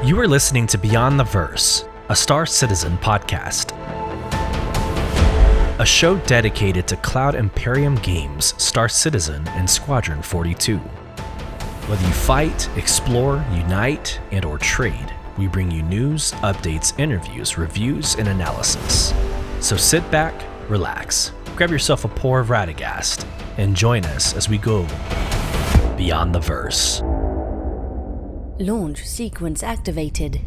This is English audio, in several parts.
You are listening to Beyond the Verse, a Star Citizen podcast. A show dedicated to Cloud Imperium games, Star Citizen, and Squadron 42. Whether you fight, explore, unite, and/or trade, we bring you news, updates, interviews, reviews, and analysis. So sit back, relax, grab yourself a pour of Radegast, and join us as we go Beyond the Verse. Launch sequence activated.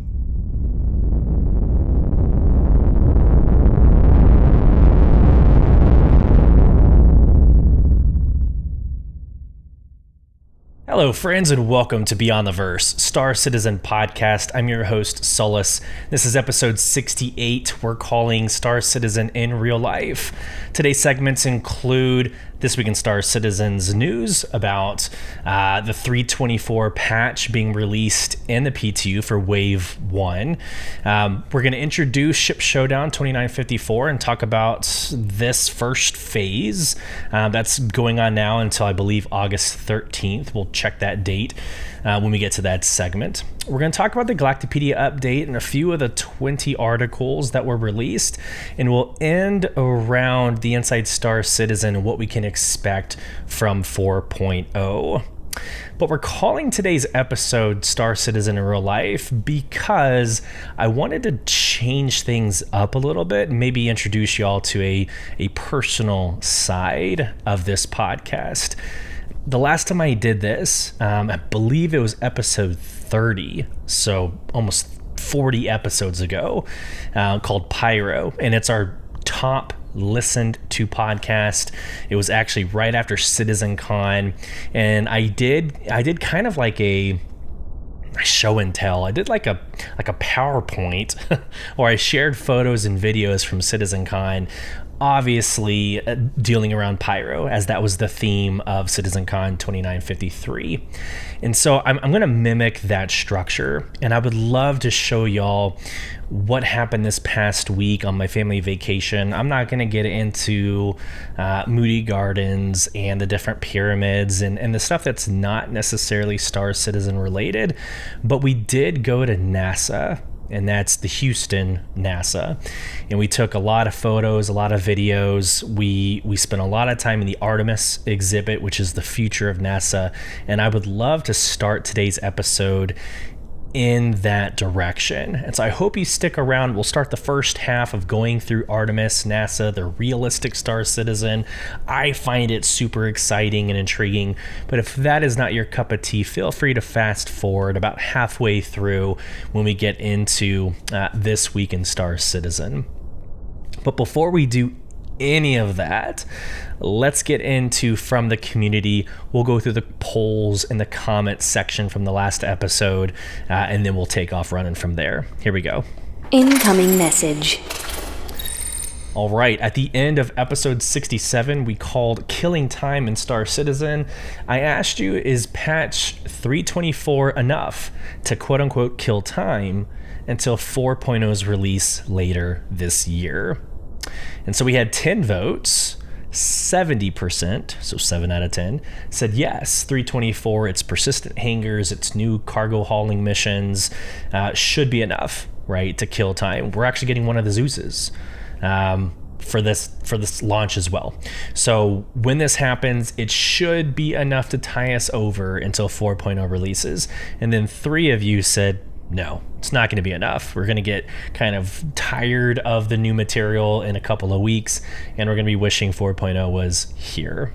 Hello, friends, and welcome to Beyond the Verse, Star Citizen podcast. I'm your host, Sulyce. This is episode 68. We're calling Star Citizen in Real Life. Today's segments include This Week in Star Citizen's news about the 324 patch being released in the PTU for Wave 1. We're going to introduce Ship Showdown 2954 and talk about this first phase that's going on now until, I believe, August 13th. We'll check that date when we get to that segment. We're going to talk about the Galactapedia update and a few of the 20 articles that were released, and we'll end around the Inside Star Citizen and what we can expect from 4.0. But we're calling today's episode Star Citizen in Real Life because I wanted to change things up a little bit and maybe introduce y'all to a personal side of this podcast. The last time I did this, I believe it was episode 30, so almost 40 episodes ago, called Pyro, and it's our top listened to podcast. It was actually right after CitizenCon, and I did kind of like a show and tell. I did like a PowerPoint where I shared photos and videos from CitizenCon, obviously dealing around Pyro, as that was the theme of CitizenCon 2953. And so I'm going to mimic that structure, and I would love to show y'all what happened this past week on my family vacation. I'm not going to get into Moody Gardens and the different pyramids and the stuff that's not necessarily Star Citizen related, but we did go to NASA, and that's the Houston NASA. And we took a lot of photos, a lot of videos. We spent a lot of time in the Artemis exhibit, which is the future of NASA. And I would love to start today's episode in that direction. And so I hope you stick around. We'll start the first half of going through Artemis, NASA, the realistic Star Citizen. I find it super exciting and intriguing, but if that is not your cup of tea, feel free to fast forward about halfway through when we get into This Week in Star Citizen. But before we do any of that, let's get into from the community. We'll go through the polls in the comments section from the last episode, and then we'll take off running from there. Here we go. Incoming message. All right, at the end of episode 67, we called Killing Time in Star Citizen. I asked you, is patch 324 enough to quote-unquote kill time until 4.0's release later this year? And so we had 10 votes. 70%, so 7 out of 10, said yes, 324, its persistent hangars, its new cargo hauling missions should be enough, right, to kill time. We're actually getting one of the Zeuses for this launch as well. So when this happens, it should be enough to tie us over until 4.0 releases. And then 3 of you said, no, it's not going to be enough. We're going to get kind of tired of the new material in a couple of weeks, and we're going to be wishing 4.0 was here.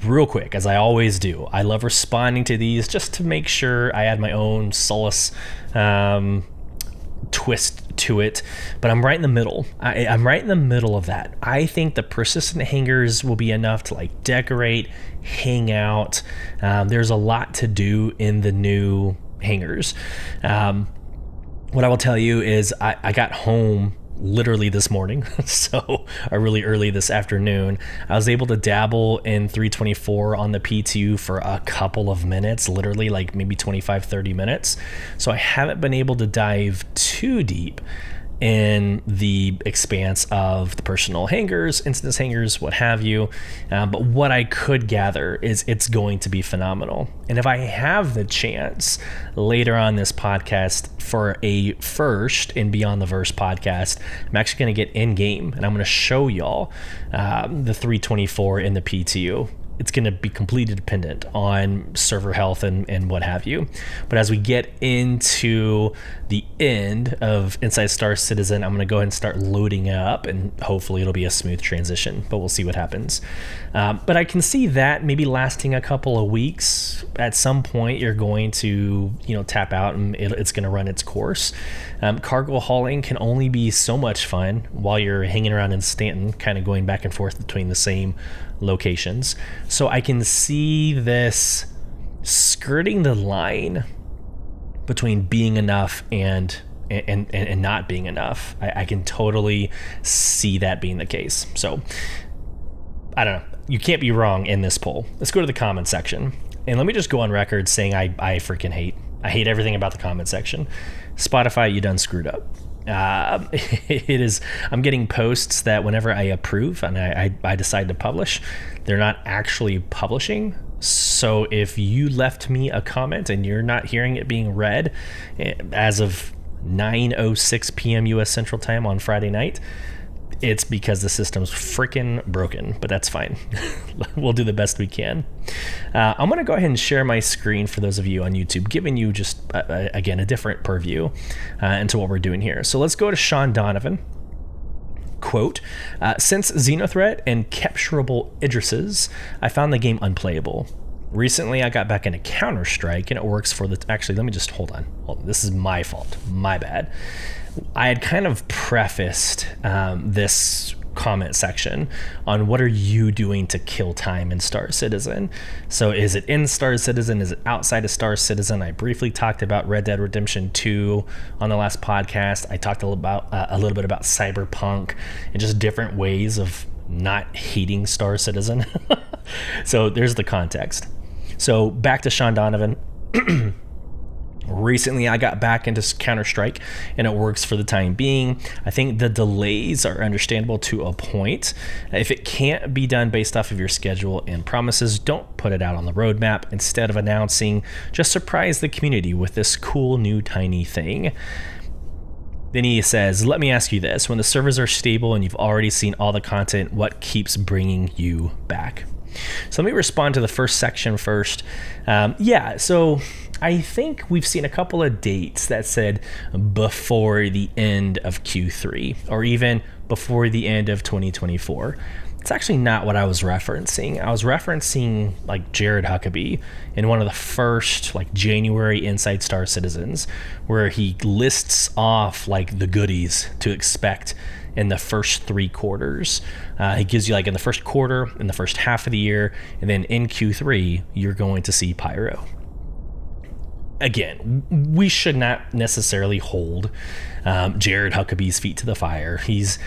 Real quick, as I always do, I love responding to these just to make sure I add my own Sulyce twist to it, but I'm right in the middle. I'm right in the middle of that. I think the persistent hangars will be enough to like decorate, hang out. There's a lot to do in the new hangars. What I will tell you is I got home literally this morning, so really early this afternoon. I was able to dabble in 324 on the PTU for a couple of minutes, literally like maybe 25-30 minutes. So I haven't been able to dive too deep in the expanse of the personal hangers, instance hangers, what have you. But what I could gather is it's going to be phenomenal. And if I have the chance later on this podcast for a first in Beyond the Verse podcast, I'm actually going to get in game and I'm going to show y'all the 324 in the PTU. It's going to be completely dependent on server health and what have you. But as we get into the end of Inside Star Citizen, I'm going to go ahead and start loading up, and hopefully it'll be a smooth transition, but we'll see what happens. But I can see that maybe lasting a couple of weeks. At some point, you're going to, tap out and it's going to run its course. Cargo hauling can only be so much fun while you're hanging around in Stanton, kind of going back and forth between the same locations. So I can see this skirting the line between being enough and not being enough. I can totally see that being the case. So I don't know. You can't be wrong in this poll. Let's go to the comment section. And let me just go on record saying I freaking hate everything about the comment section. Spotify, you done screwed up. It is. I'm getting posts that whenever I approve and I decide to publish, they're not actually publishing. So if you left me a comment and you're not hearing it being read as of 9:06 p.m. U.S. Central Time on Friday night, it's because the system's freaking broken, but that's fine. We'll do the best we can. I'm going to go ahead and share my screen for those of you on YouTube, giving you just, again, a different purview into what we're doing here. So let's go to Sean Donovan. Quote, since Xenothreat and Capturable Idrises, I found the game unplayable. Recently, I got back into Counter-Strike, and it works for the... Actually, let me just... Hold on. This is my fault. My bad. I had kind of prefaced this comment section on what are you doing to kill time in Star Citizen. So is it in Star Citizen? Is it outside of Star Citizen? I briefly talked about Red Dead Redemption 2 on the last podcast. I talked a little bit about Cyberpunk and just different ways of not hating Star Citizen. So there's the context. So back to Sean Donovan. Recently, I got back into Counter-Strike, and it works for the time being. I think the delays are understandable to a point. If it can't be done based off of your schedule and promises, don't put it out on the roadmap. Instead of announcing, just surprise the community with this cool new tiny thing. Then he says, let me ask you this. When the servers are stable and you've already seen all the content, what keeps bringing you back? So let me respond to the first section first. So I think we've seen a couple of dates that said before the end of Q3 or even before the end of 2024. It's actually not what I was referencing. I was referencing like Jared Huckabee in one of the first like January Inside Star Citizens, where he lists off like the goodies to expect in the first 3 quarters. He gives you like in the first quarter, in the first half of the year, and then in Q3, you're going to see Pyro. Again, we should not necessarily hold Jared Huckabee's feet to the fire. He's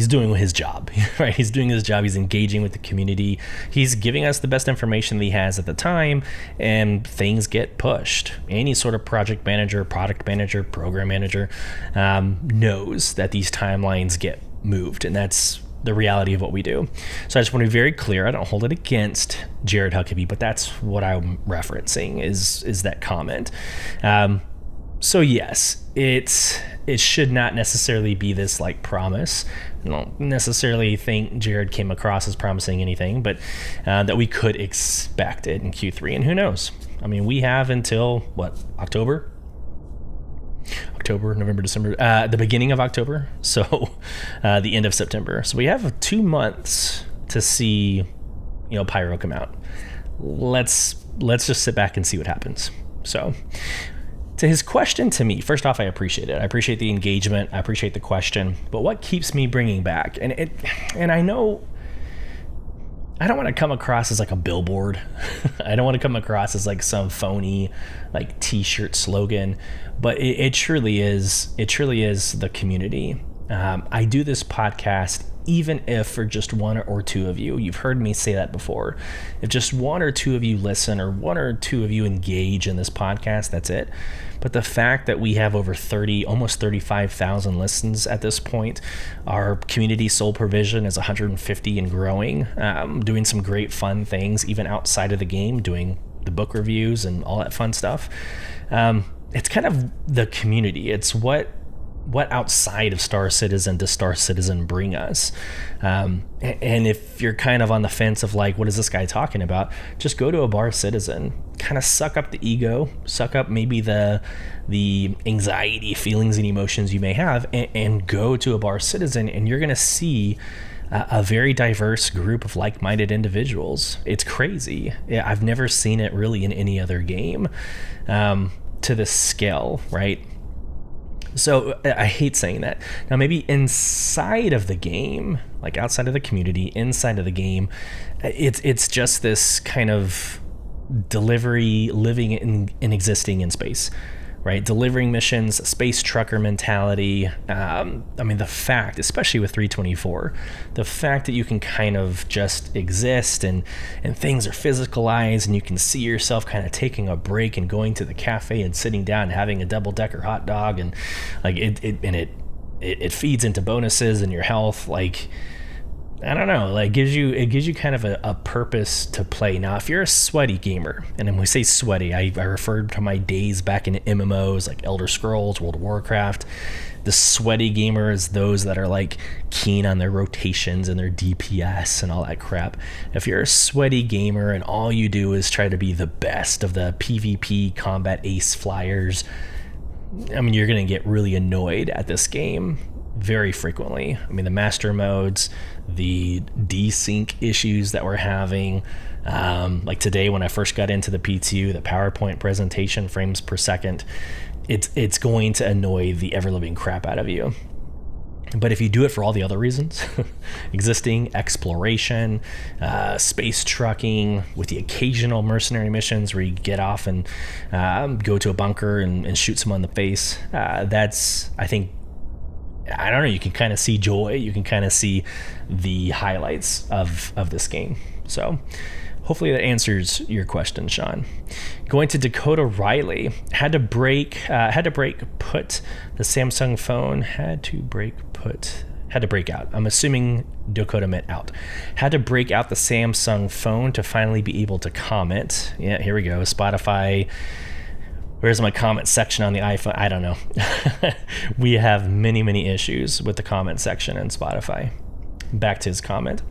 doing his job, right? He's doing his job. He's engaging with the community. He's giving us the best information that he has at the time, and things get pushed. Any sort of project manager, product manager, program manager knows that these timelines get moved, and that's the reality of what we do. So I just want to be very clear. I don't hold it against Jared Huckabee, but that's what I'm referencing is that comment. So yes, it should not necessarily be this like promise. I don't necessarily think Jared came across as promising anything, but that we could expect it in Q3, and who knows? I mean, we have until what, October, November, December, the beginning of October, so the end of September. So we have 2 months to see, Pyro come out. Let's just sit back and see what happens. So to his question to me, first off, I appreciate it. I appreciate the engagement. I appreciate the question. But what keeps me bringing back? And I know I don't want to come across as like a billboard. I don't want to come across as like some phony like t-shirt slogan, but it truly is. It truly is the community. I do this podcast even if for just one or two of you, you've heard me say that before, if just one or two of you listen or one or two of you engage in this podcast, that's it. But the fact that we have over 30, almost 35,000 listens at this point, our community Soul Provision is 150 and growing, doing some great fun things, even outside of the game, doing the book reviews and all that fun stuff. It's kind of the community. It's what outside of Star Citizen does Star Citizen bring us? And if you're kind of on the fence of like, what is this guy talking about? Just go to a Bar Citizen, kind of suck up the ego, suck up maybe the anxiety, feelings, and emotions you may have, and go to a Bar Citizen, and you're going to see a very diverse group of like-minded individuals. It's crazy. I've never seen it really in any other game to this scale, right? So I hate saying that. Now, maybe inside of the game, like outside of the community, inside of the game, it's just this kind of delivery, living and existing in space, right? Delivering missions, space trucker mentality. I mean, the fact, especially with 324, the fact that you can kind of just exist and things are physicalized, and you can see yourself kind of taking a break and going to the cafe and sitting down and having a double-decker hot dog, and like it feeds into bonuses and your health. Like, I don't know, like it gives you kind of a purpose to play. Now, if you're a sweaty gamer, and when we say sweaty, I refer to my days back in MMOs like Elder Scrolls, World of Warcraft. The sweaty gamer is those that are like keen on their rotations and their DPS and all that crap. If you're a sweaty gamer and all you do is try to be the best of the PvP combat ace flyers, I mean, you're going to get really annoyed at this game very frequently. I mean, the master modes, the desync issues that we're having, like today when I first got into the PTU, the PowerPoint presentation frames per second, it's going to annoy the ever-living crap out of you. But if you do it for all the other reasons, existing, exploration, space trucking, with the occasional mercenary missions where you get off and go to a bunker and shoot someone in the face, that's, I think, I don't know, you can kind of see joy, you can kind of see the highlights of this game. So hopefully that answers your question, Sean. Going to Dakota Riley, had to break put the Samsung phone, had to break out. I'm assuming Dakota meant out. Had to break out the Samsung phone to finally be able to comment. Yeah, here we go. Spotify. Where's my comment section on the iPhone? I don't know. We have many issues with the comment section in Spotify. Back to his comment.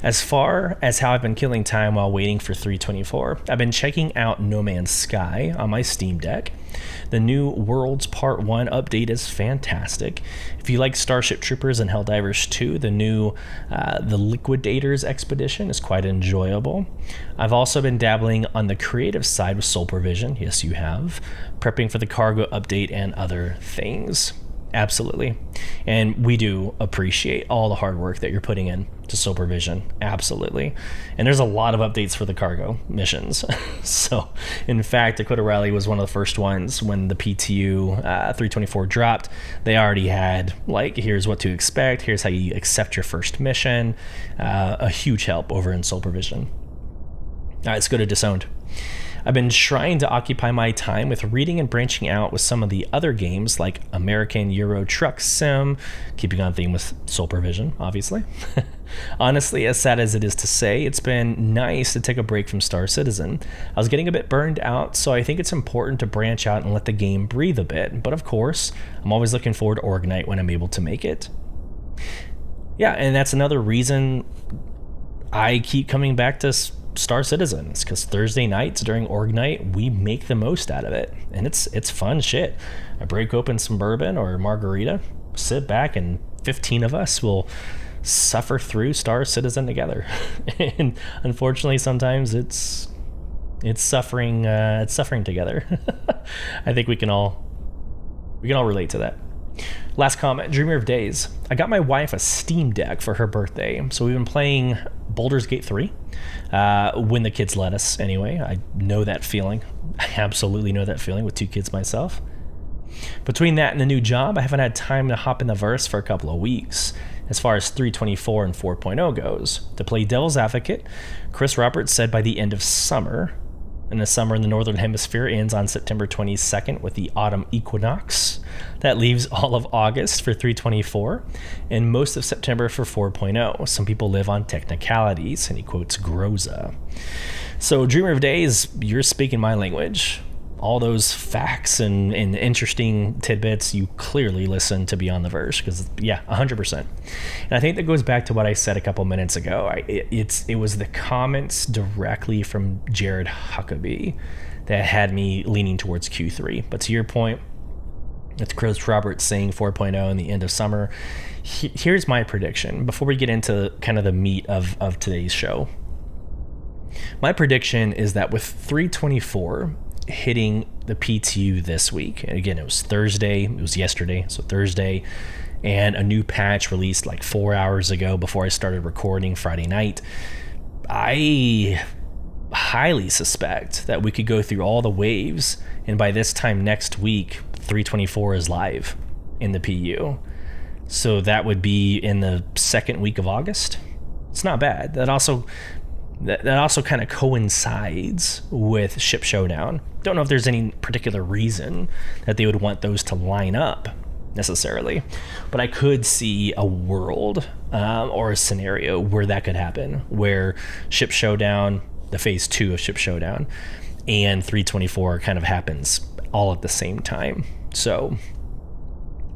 As far as how I've been killing time while waiting for 324, I've been checking out No Man's Sky on my Steam Deck. The new Worlds Part 1 update is fantastic. If you like Starship Troopers and Helldivers 2, the new The Liquidators Expedition is quite enjoyable. I've also been dabbling on the creative side with Soul Provision. Yes, you have. Prepping for the cargo update and other things. Absolutely. And we do appreciate all the hard work that you're putting in to Soul Provision. Absolutely. And there's a lot of updates for the cargo missions. So, in fact, Dakota Riley was one of the first ones when the PTU 324 dropped. They already had, like, here's what to expect. Here's how you accept your first mission. A huge help over in Soul Provision. All right, let's go to Disowned. I've been trying to occupy my time with reading and branching out with some of the other games like American Euro Truck Sim, keeping on theme with Soul Provision, obviously. Honestly, as sad as it is to say, it's been nice to take a break from Star Citizen. I was getting a bit burned out, so I think it's important to branch out and let the game breathe a bit. But of course, I'm always looking forward to Orgnite when I'm able to make it. Yeah, and that's another reason I keep coming back to Star Citizens, because Thursday nights during Orgnite, we make the most out of it, and it's fun shit. I break open some bourbon or margarita, sit back, and 15 of us will suffer through Star Citizen together. And unfortunately, sometimes it's suffering together. I think we can all relate to that. Last comment, Dreamer of Days. I got my wife a Steam Deck for her birthday, so we've been playing Baldur's Gate 3, when the kids let us anyway. I know that feeling. I absolutely know that feeling with 2 kids myself. Between that and the new job, I haven't had time to hop in the verse for a couple of weeks. as far as 3.24 and 4.0 goes. To play devil's advocate, Chris Roberts said by the end of summer, and the summer in the Northern Hemisphere ends on September 22nd with the autumn equinox. That leaves all of August for 3.24 and most of September for 4.0. Some people live on technicalities, and he quotes Groza. So Dreamer of Days, you're speaking my language. All those facts and interesting tidbits, you clearly listen to Beyond the Verse, because 100%. And I think that goes back to what I said a couple minutes ago. It was the comments directly from Jared Huckabee that had me leaning towards Q3. But to your point, it's Chris Roberts saying 4.0 in the end of summer. Here's my prediction before we get into kind of the meat of today's show. My prediction is that with 3.24 hitting the PTU this week, and again, it was yesterday, so Thursday, and a new patch released like 4 hours ago before I started recording Friday night. I highly suspect that we could go through all the waves, and by this time next week, 3.24 is live in the PU. So that would be in the second week of August. It's not bad. That also kind of coincides with Ship Showdown. Don't know if there's any particular reason that they would want those to line up necessarily, but I could see a world or a scenario where that could happen, where Ship Showdown, the phase 2 of Ship Showdown, and 3.24 kind of happens all at the same time. So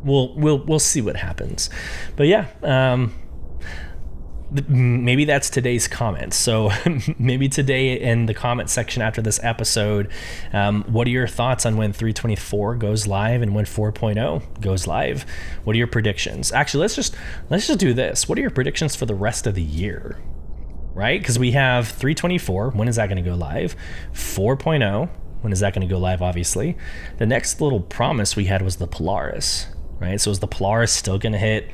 we'll see what happens. But maybe that's today's comments. So maybe today in the comment section after this episode, what are your thoughts on when 3.24 goes live and when 4.0 goes live? What are your predictions? Actually, let's just do this. What are your predictions for the rest of the year? Right? Because we have 3.24. When is that going to go live? 4.0. When is that going to go live? Obviously, the next little promise we had was the Polaris. Right? So is the Polaris still going to hit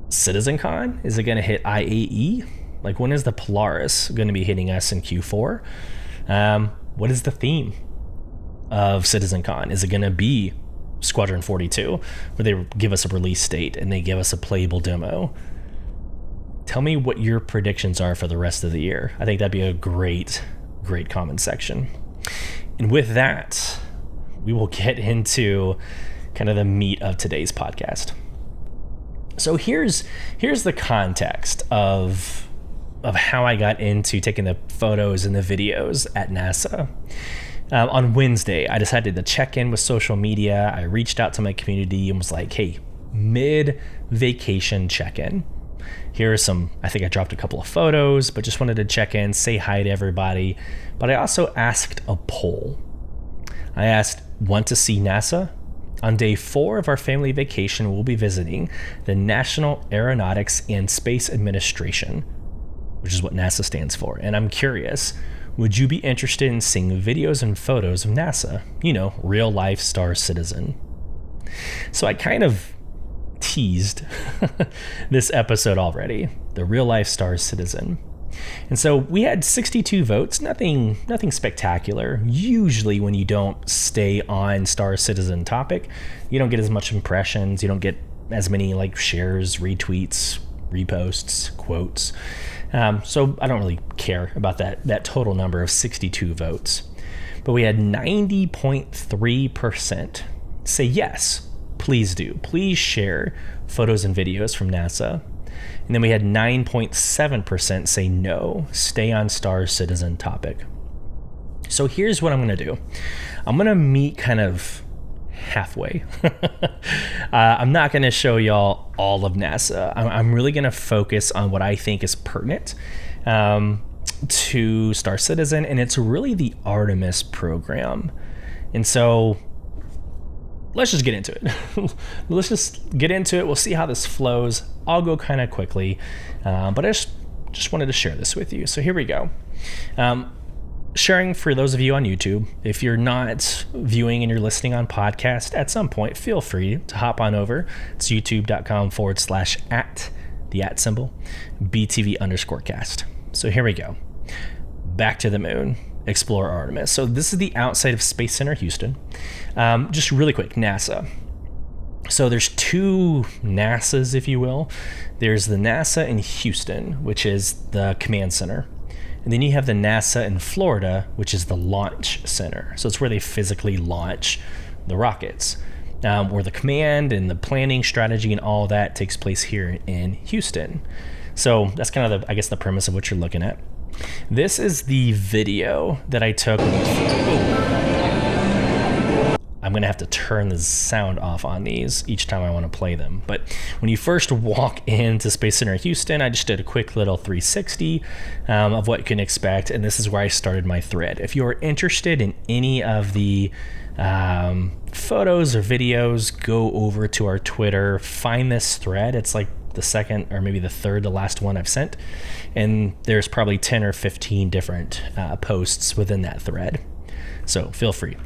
CitizenCon? Is it going to hit IAE? Like, when is the Polaris going to be hitting us in Q4? What is the theme of CitizenCon? Is it going to be Squadron 42, where they give us a release date and they give us a playable demo? Tell me what your predictions are for the rest of the year. I think that'd be a great comment section. And with that, we will get into kind of the meat of today's podcast. So here's the context of how I got into taking the photos and the videos at NASA. On Wednesday, I decided to check in with social media. I reached out to my community and was like, hey, mid-vacation check-in. Here are some, I think I dropped a couple of photos, but just wanted to check in, say hi to everybody. But I also asked a poll. I asked, want to see NASA? On day 4 of our family vacation, we'll be visiting the National Aeronautics and Space Administration, which is what NASA stands for. And I'm curious, would you be interested in seeing videos and photos of NASA? You know, real life Star Citizen. So I kind of teased this episode already, the real life Star Citizen. And so we had 62 votes, nothing spectacular. Usually when you don't stay on Star Citizen topic, you don't get as much impressions, you don't get as many like shares, retweets, reposts, quotes. So I don't really care about that total number of 62 votes. But we had 90.3% say yes, please do. Please share photos and videos from NASA. And then we had 9.7% say no, stay on Star Citizen topic. So here's what I'm going to do. I'm going to meet kind of halfway. I'm not going to show y'all all of NASA. I'm really going to focus on what I think is pertinent to Star Citizen, and it's really the Artemis program. And so let's just get into it. We'll see how this flows. I'll go kind of quickly, but I just wanted to share this with you. So here we go. Sharing for those of you on YouTube. If you're not viewing and you're listening on podcast, at some point, feel free to hop on over. It's youtube.com/@ the @ symbol, BTV_cast. So here we go. Back to the moon. Explore Artemis. So this is the outside of Space Center Houston. Just really quick, NASA. So there's two NASAs, if you will. There's the NASA in Houston, which is the command center. And then you have the NASA in Florida, which is the launch center. So it's where they physically launch the rockets. Where the command and the planning strategy and all that takes place here in Houston. So that's kind of, the premise of what you're looking at. This is the video that I took. I'm going to have to turn the sound off on these each time I want to play them. But when you first walk into Space Center Houston, I just did a quick little 360 of what you can expect. And this is where I started my thread. If you're interested in any of the photos or videos, go over to our Twitter, find this thread. It's like the second or maybe the third, the last one I've sent. And there's probably 10 or 15 different posts within that thread. So feel free.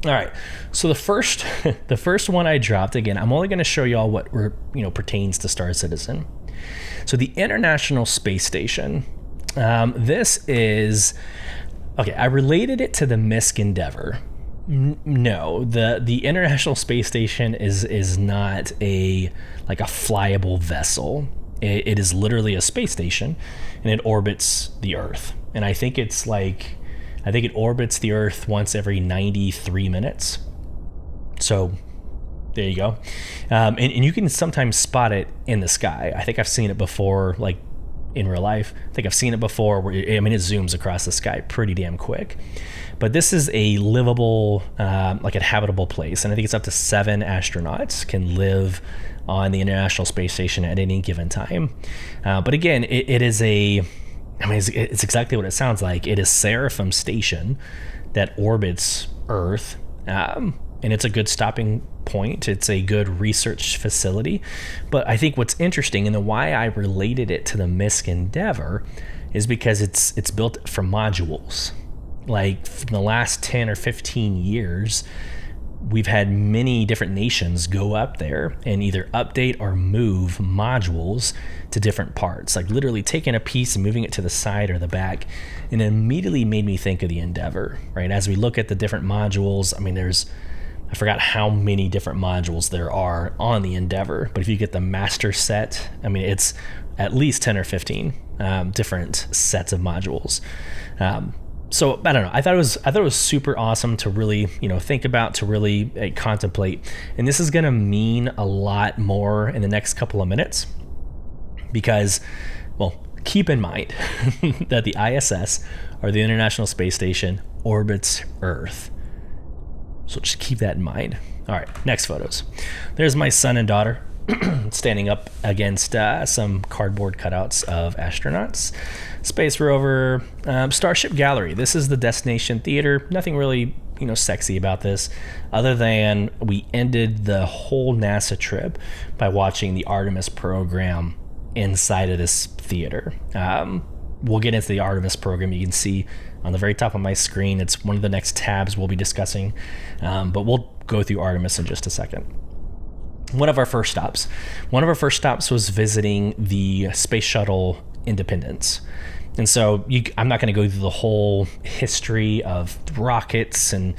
All right, so the first one I dropped, again, I'm only going to show you all what pertains to Star Citizen. So the International Space Station, this is, okay, I related it to the MISC Endeavour. No, the International Space Station is not a flyable vessel. It is literally a space station, and it orbits the Earth. And I think it orbits the Earth once every 93 minutes. So there you go. And you can sometimes spot it in the sky. I think I've seen it before, like in real life. I think I've seen it before where, it zooms across the sky pretty damn quick. But this is a livable, a habitable place. And I think it's up to 7 astronauts can live on the International Space Station at any given time. But again, it is it's exactly what it sounds like. It is Seraphim Station that orbits Earth, and it's a good stopping point. It's a good research facility. But I think what's interesting and why I related it to the MISC Endeavour is because it's built from modules. Like from the last 10 or 15 years, we've had many different nations go up there and either update or move modules to different parts, like literally taking a piece and moving it to the side or the back. And it immediately made me think of the Endeavour, right? As we look at the different modules, I forgot how many different modules there are on the Endeavour, but if you get the master set, it's at least 10 or 15 different sets of modules. So I don't know. I thought it was super awesome to really, think about, to really contemplate. And this is going to mean a lot more in the next couple of minutes because, well, keep in mind that the ISS, or the International Space Station, orbits Earth. So just keep that in mind. All right, next photos. There's my son and daughter standing up against some cardboard cutouts of astronauts. Space rover, Starship Gallery. This is the destination theater. Nothing really, sexy about this, other than we ended the whole NASA trip by watching the Artemis Program inside of this theater. We'll get into the Artemis Program. You can see on the very top of my screen, it's one of the next tabs we'll be discussing, but we'll go through Artemis in just a second. One of our first stops was visiting the Space Shuttle Independence. And so I'm not going to go through the whole history of rockets and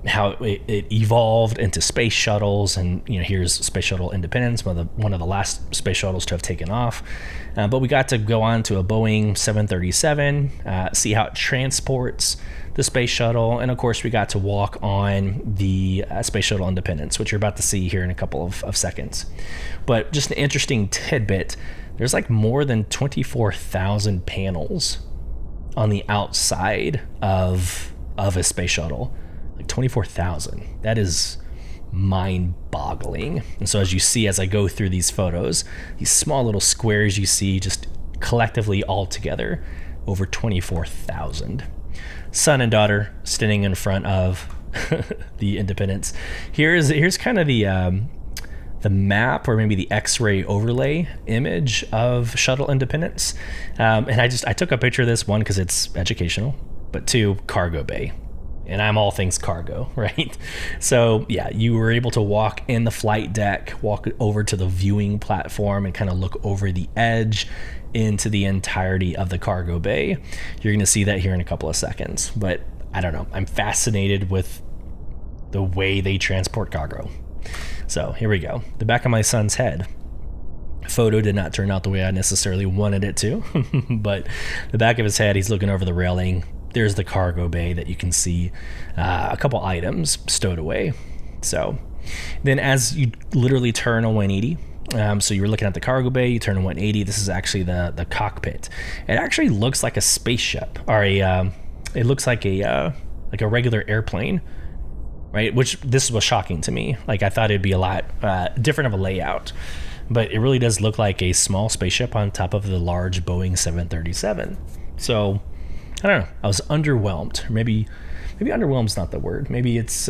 how it evolved into space shuttles. And here's Space Shuttle Independence, one of the last space shuttles to have taken off. But we got to go on to a Boeing 737, see how it transports the space shuttle, and of course we got to walk on the Space Shuttle Independence, which you're about to see here in a couple of seconds. But just an interesting tidbit, there's like more than 24,000 panels on the outside of a space shuttle. Like 24,000. That is mind-boggling. And so as I go through these photos, these small little squares you see just collectively all together, over 24,000. Son and daughter standing in front of the Independence. Here's kind of the map, or maybe the X-ray overlay image of Shuttle Independence. And I took a picture of this, one, because it's educational, but two, cargo bay. And I'm all things cargo, right? So yeah, you were able to walk in the flight deck, walk over to the viewing platform, and kind of look over the edge into the entirety of the cargo bay. You're going to see that here in a couple of seconds. But I don't know, I'm fascinated with the way they transport cargo. So here we go. The back of my son's head. Photo did not turn out the way I necessarily wanted it to, but the back of his head, he's looking over the railing. There's the cargo bay that you can see a couple items stowed away. So then as you literally turn on 180, so you were looking at the cargo bay, you turn on 180, this is actually the cockpit. It actually looks like a spaceship, or it looks like a regular airplane, right? Which this was shocking to me. Like I thought it'd be a lot different of a layout, but it really does look like a small spaceship on top of the large Boeing 737. So I don't know, I was underwhelmed. Or maybe underwhelmed's not the word. Maybe it's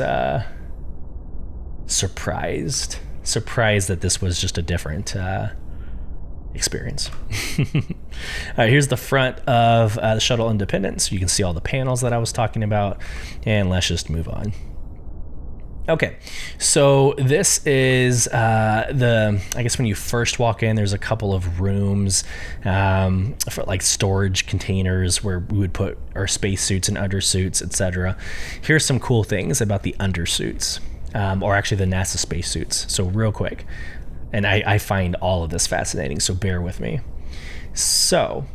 surprised that this was just a different experience. All right, here's the front of the Shuttle Independence. You can see all the panels that I was talking about, and let's just move on. Okay, so this is I guess when you first walk in, there's a couple of rooms for like storage containers where we would put our spacesuits and undersuits, etc. Here's some cool things about the undersuits, or actually the NASA spacesuits. So real quick, and I find all of this fascinating, so bear with me. So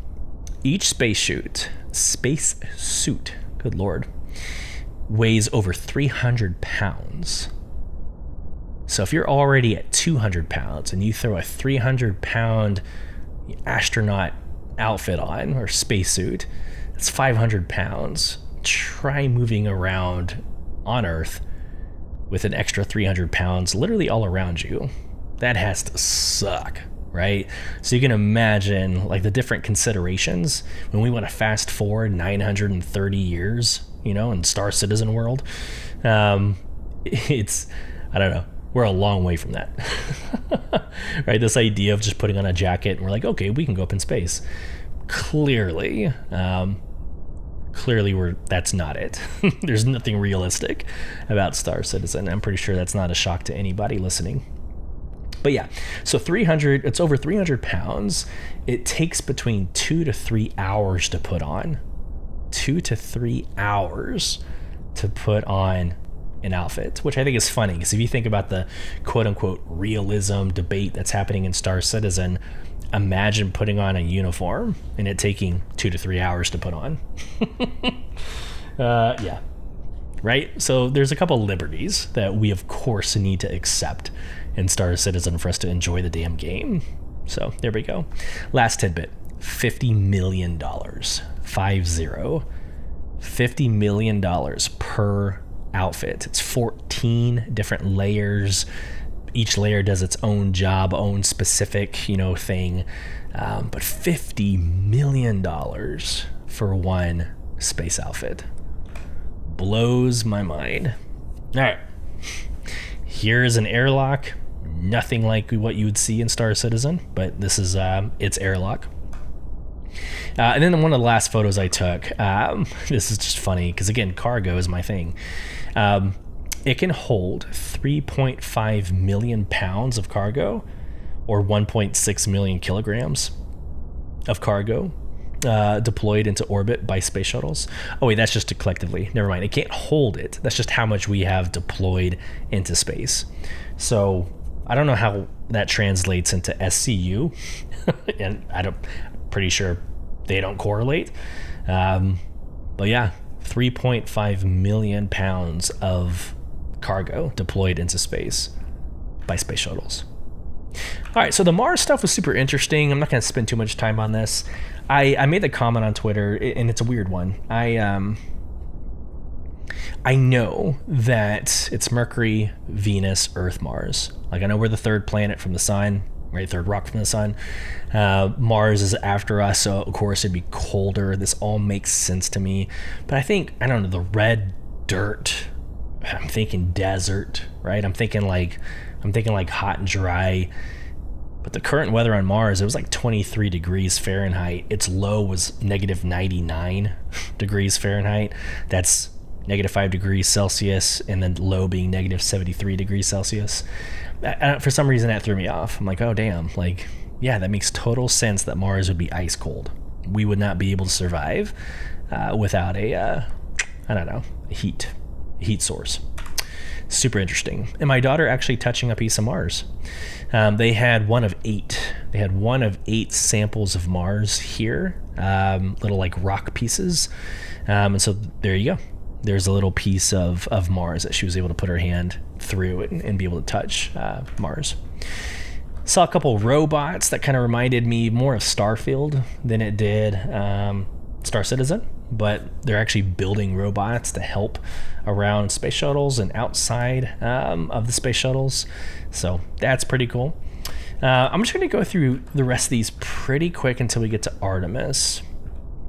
each spacesuit, good Lord, weighs over 300 pounds. So if you're already at 200 pounds and you throw a 300-pound astronaut outfit on, or spacesuit, that's 500 pounds. Try moving around on Earth with an extra 300 pounds literally all around you. That has to suck, right? So you can imagine like the different considerations when we want to fast forward 930 years, in Star Citizen world. It's, I don't know, we're a long way from that. Right? This idea of just putting on a jacket and we're like, okay, we can go up in space. Clearly that's not it. There's nothing realistic about Star Citizen. I'm pretty sure that's not a shock to anybody listening. But yeah, so it's over 300 pounds. It takes between 2 to 3 hours to put on. 2 to 3 hours to put on an outfit, which I think is funny, because if you think about the quote-unquote realism debate that's happening in Star Citizen, imagine putting on a uniform and it taking 2 to 3 hours to put on. Yeah, right? So there's a couple liberties that we of course need to accept in Star Citizen for us to enjoy the damn game. So there we go. Last tidbit, $50 million. 50 $50 million per outfit. It's 14 different layers. Each layer does its own job, own specific, thing. But $50 million for one space outfit blows my mind. All right, here's an airlock. Nothing like what you would see in Star Citizen, but this is its airlock. And then one of the last photos I took, this is just funny because, again, cargo is my thing. It can hold 3.5 million pounds of cargo, or 1.6 million kilograms of cargo deployed into orbit by space shuttles. Oh, wait, that's just collectively. Never mind. It can't hold it. That's just how much we have deployed into space. So I don't know how that translates into SCU, and I'm pretty sure they don't correlate. But yeah, 3.5 million pounds of cargo deployed into space by space shuttles. All right, so the Mars stuff was super interesting. I'm not going to spend too much time on this. I made the comment on Twitter, and it's a weird one. I know that it's Mercury, Venus, Earth, Mars. Like, I know we're the third planet from the sun, right? Third rock from the sun. Mars is after us, so of course it'd be colder. This all makes sense to me. But I think, I don't know, the red dirt, I'm thinking desert, right? I'm thinking like hot and dry. But the current weather on Mars, it was like 23 degrees Fahrenheit. Its low was negative 99 degrees Fahrenheit. That's negative 5 degrees Celsius, and then low being negative 73 degrees Celsius. For some reason, that threw me off. I'm like, oh, damn. Like, yeah, that makes total sense that Mars would be ice cold. We would not be able to survive without a heat source. Super interesting. And my daughter actually touching a piece of Mars. They had one of 8. They had one of 8 samples of Mars here, little like rock pieces. And so there you go. There's a little piece of Mars that she was able to put her hand through and be able to touch Mars. Saw a couple robots that kind of reminded me more of Starfield than it did Star Citizen, but they're actually building robots to help around space shuttles and outside of the space shuttles. So that's pretty cool. I'm just going to go through the rest of these pretty quick until we get to Artemis.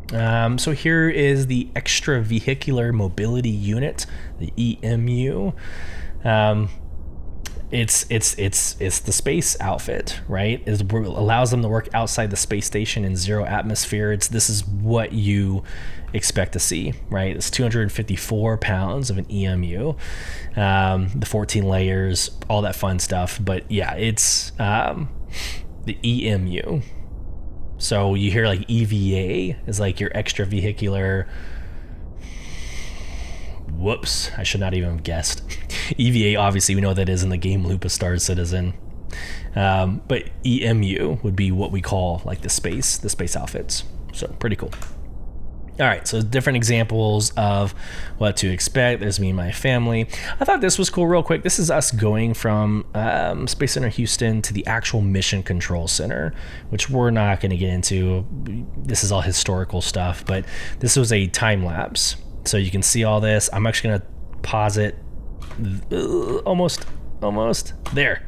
So here is the Extravehicular Mobility Unit, the EMU. It's the space outfit, right? It allows them to work outside the space station in 0 atmosphere. This is what you expect to see, right? It's 254 pounds of an EMU, the 14 layers, all that fun stuff. But yeah, it's the EMU. So you hear like EVA is like your extravehicular. Whoops, I should not even have guessed. EVA, obviously, we know what that is in the game loop of Star Citizen. But EMU would be what we call like the space outfits. So pretty cool. All right, so different examples of what to expect. There's me and my family. I thought this was cool real quick. This is us going from Space Center Houston to the actual Mission Control Center, which we're not going to get into. This is all historical stuff, but this was a time lapse. So you can see all this. I'm actually going to pause it. Almost there.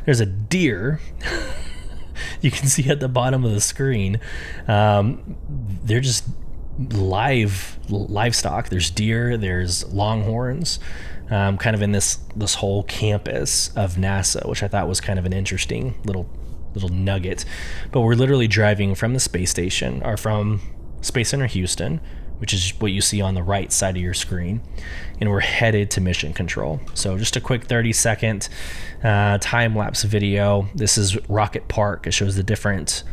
There's a deer. You can see at the bottom of the screen. They're just livestock. There's deer, there's longhorns, kind of in this whole campus of NASA, which I thought was kind of an interesting little nugget. But we're literally driving from the space station, or from Space Center Houston, which is what you see on the right side of your screen, and we're headed to Mission Control. So just a quick 30-second time-lapse video. This is Rocket Park. It shows the different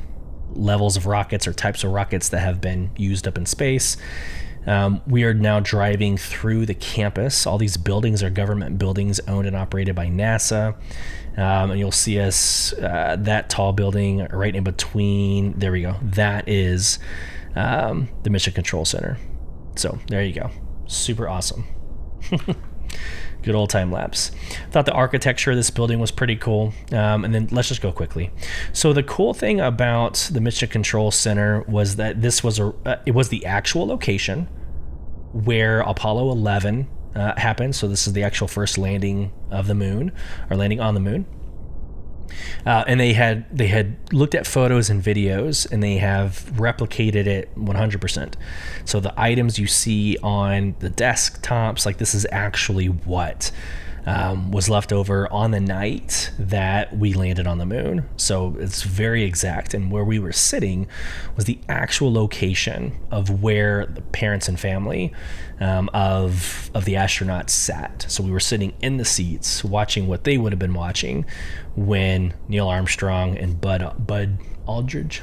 levels of rockets or types of rockets that have been used up in space. We are now driving through the campus. All these buildings are government buildings owned and operated by NASA. And you'll see us, that tall building right in between. There we go. That is the Mission Control Center. So there you go. Super awesome. Good old time lapse. Thought the architecture of this building was pretty cool. And then let's just go quickly. So the cool thing about the Mission Control Center was that this was it was the actual location where Apollo 11 happened. So this is the actual first landing of the moon, or landing on the moon. And they had looked at photos and videos, and they have replicated it 100%. So the items you see on the desktops, like this is actually what was left over on the night that we landed on the moon. So it's very exact. And where we were sitting was the actual location of where the parents and family of the astronauts sat. So we were sitting in the seats watching what they would have been watching when Neil Armstrong and Bud Aldridge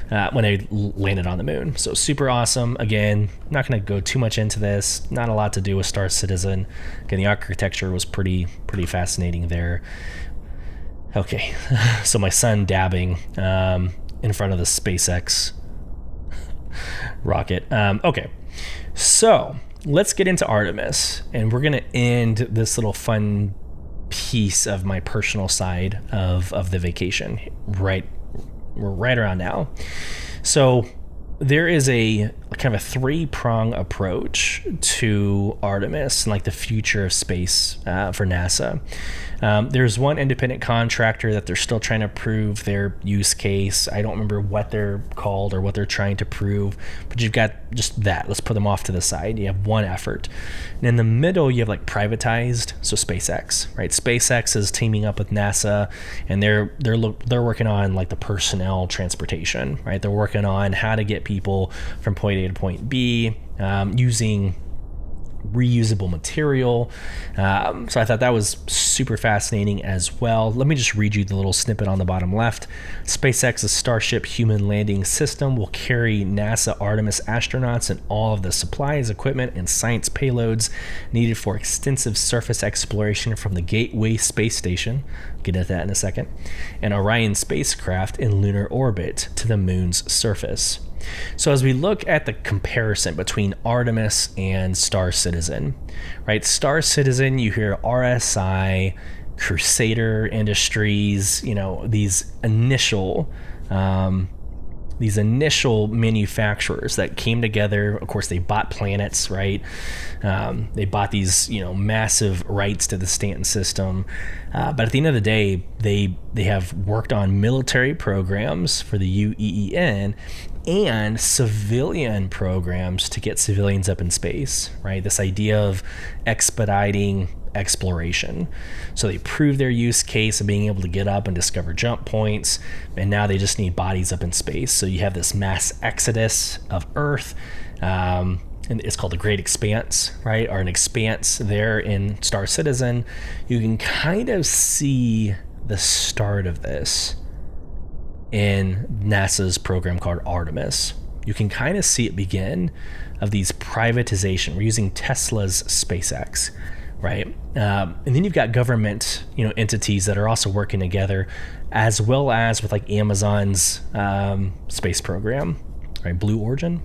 when they landed on the moon. So super awesome. Again, not going to go too much into this. Not a lot to do with Star Citizen. Again, the architecture was pretty fascinating there. Okay, so my son dabbing in front of the SpaceX rocket. Okay, so let's get into Artemis, and we're going to end this little fun piece of my personal side of the vacation we're right around now. So there is a kind of a 3-prong approach to Artemis and like the future of space for NASA. There's one independent contractor that they're still trying to prove their use case. I don't remember what they're called or what they're trying to prove, but you've got just that. Let's put them off to the side. You have one effort. And in the middle, you have like privatized, so SpaceX, right? SpaceX is teaming up with NASA, and they're working on like the personnel transportation, right? They're working on how to get people from point A to point B using reusable material. So I thought that was super fascinating as well. Let me just read you the little snippet on the bottom left. SpaceX's Starship human landing system will carry NASA Artemis astronauts and all of the supplies, equipment, and science payloads needed for extensive surface exploration from the Gateway space station, get into that in a second, and Orion spacecraft in lunar orbit to the moon's surface. So as we look at the comparison between Artemis and Star Citizen, right? Star Citizen, you hear RSI, Crusader Industries, these initial manufacturers that came together. Of course, they bought planets, right? They bought these, massive rights to the Stanton system. But at the end of the day, they have worked on military programs for the UEEN and civilian programs to get civilians up in space, right? This idea of expediting exploration. So they proved their use case of being able to get up and discover jump points, and now they just need bodies up in space. So you have this mass exodus of Earth, and it's called the Great Expanse, right? Or an expanse there in Star Citizen. You can kind of see the start of this in NASA's program called Artemis. You can kind of see it begin of these privatization. We're using Tesla's SpaceX, right? And then you've got government, entities that are also working together, as well as with like Amazon's space program, right? Blue Origin.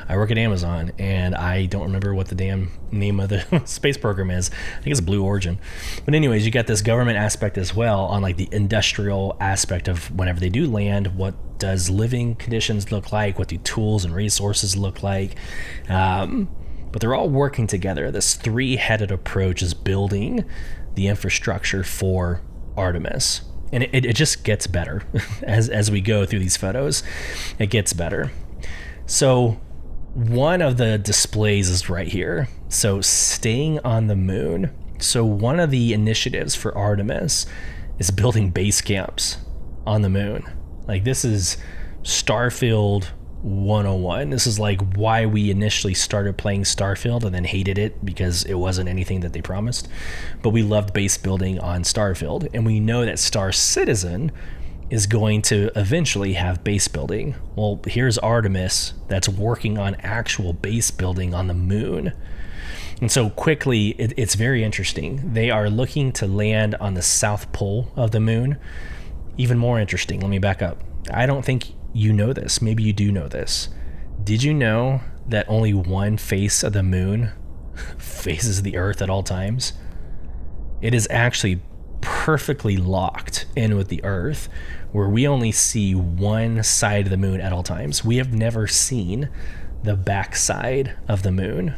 I work at Amazon, and I don't remember what the damn name of the space program is. I think it's Blue Origin. But anyways, you got this government aspect as well on like the industrial aspect of whenever they do land, what does living conditions look like? What do tools and resources look like? But they're all working together. This three-headed approach is building the infrastructure for Artemis. And it just gets better as we go through these photos. It gets better. So one of the displays is right here. So staying on the moon. So one of the initiatives for Artemis is building base camps on the moon. Like, this is Starfield 101. This is like why we initially started playing Starfield and then hated it because it wasn't anything that they promised. But we loved base building on Starfield. And we know that Star Citizen is going to eventually have base building. Well, here's Artemis that's working on actual base building on the moon. And so quickly, it's very interesting. They are looking to land on the south pole of the moon. Even more interesting, let me back up. I don't think you know this. Maybe you do know this. Did you know that only one face of the moon faces the Earth at all times? It is actually perfectly locked in with the Earth, where we only see one side of the moon at all times. We have never seen the backside of the moon.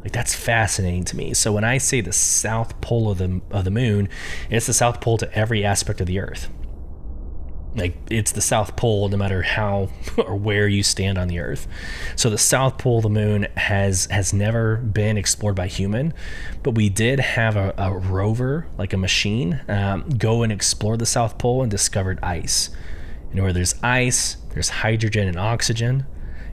Like, that's fascinating to me. So when I say the south pole of the moon, it's the south pole to every aspect of the Earth. Like, it's the South Pole no matter how or where you stand on the Earth. So the South Pole of the moon has never been explored by human, but we did have a rover, like a machine, go and explore the South Pole and discovered ice. And where there's ice, there's hydrogen and oxygen.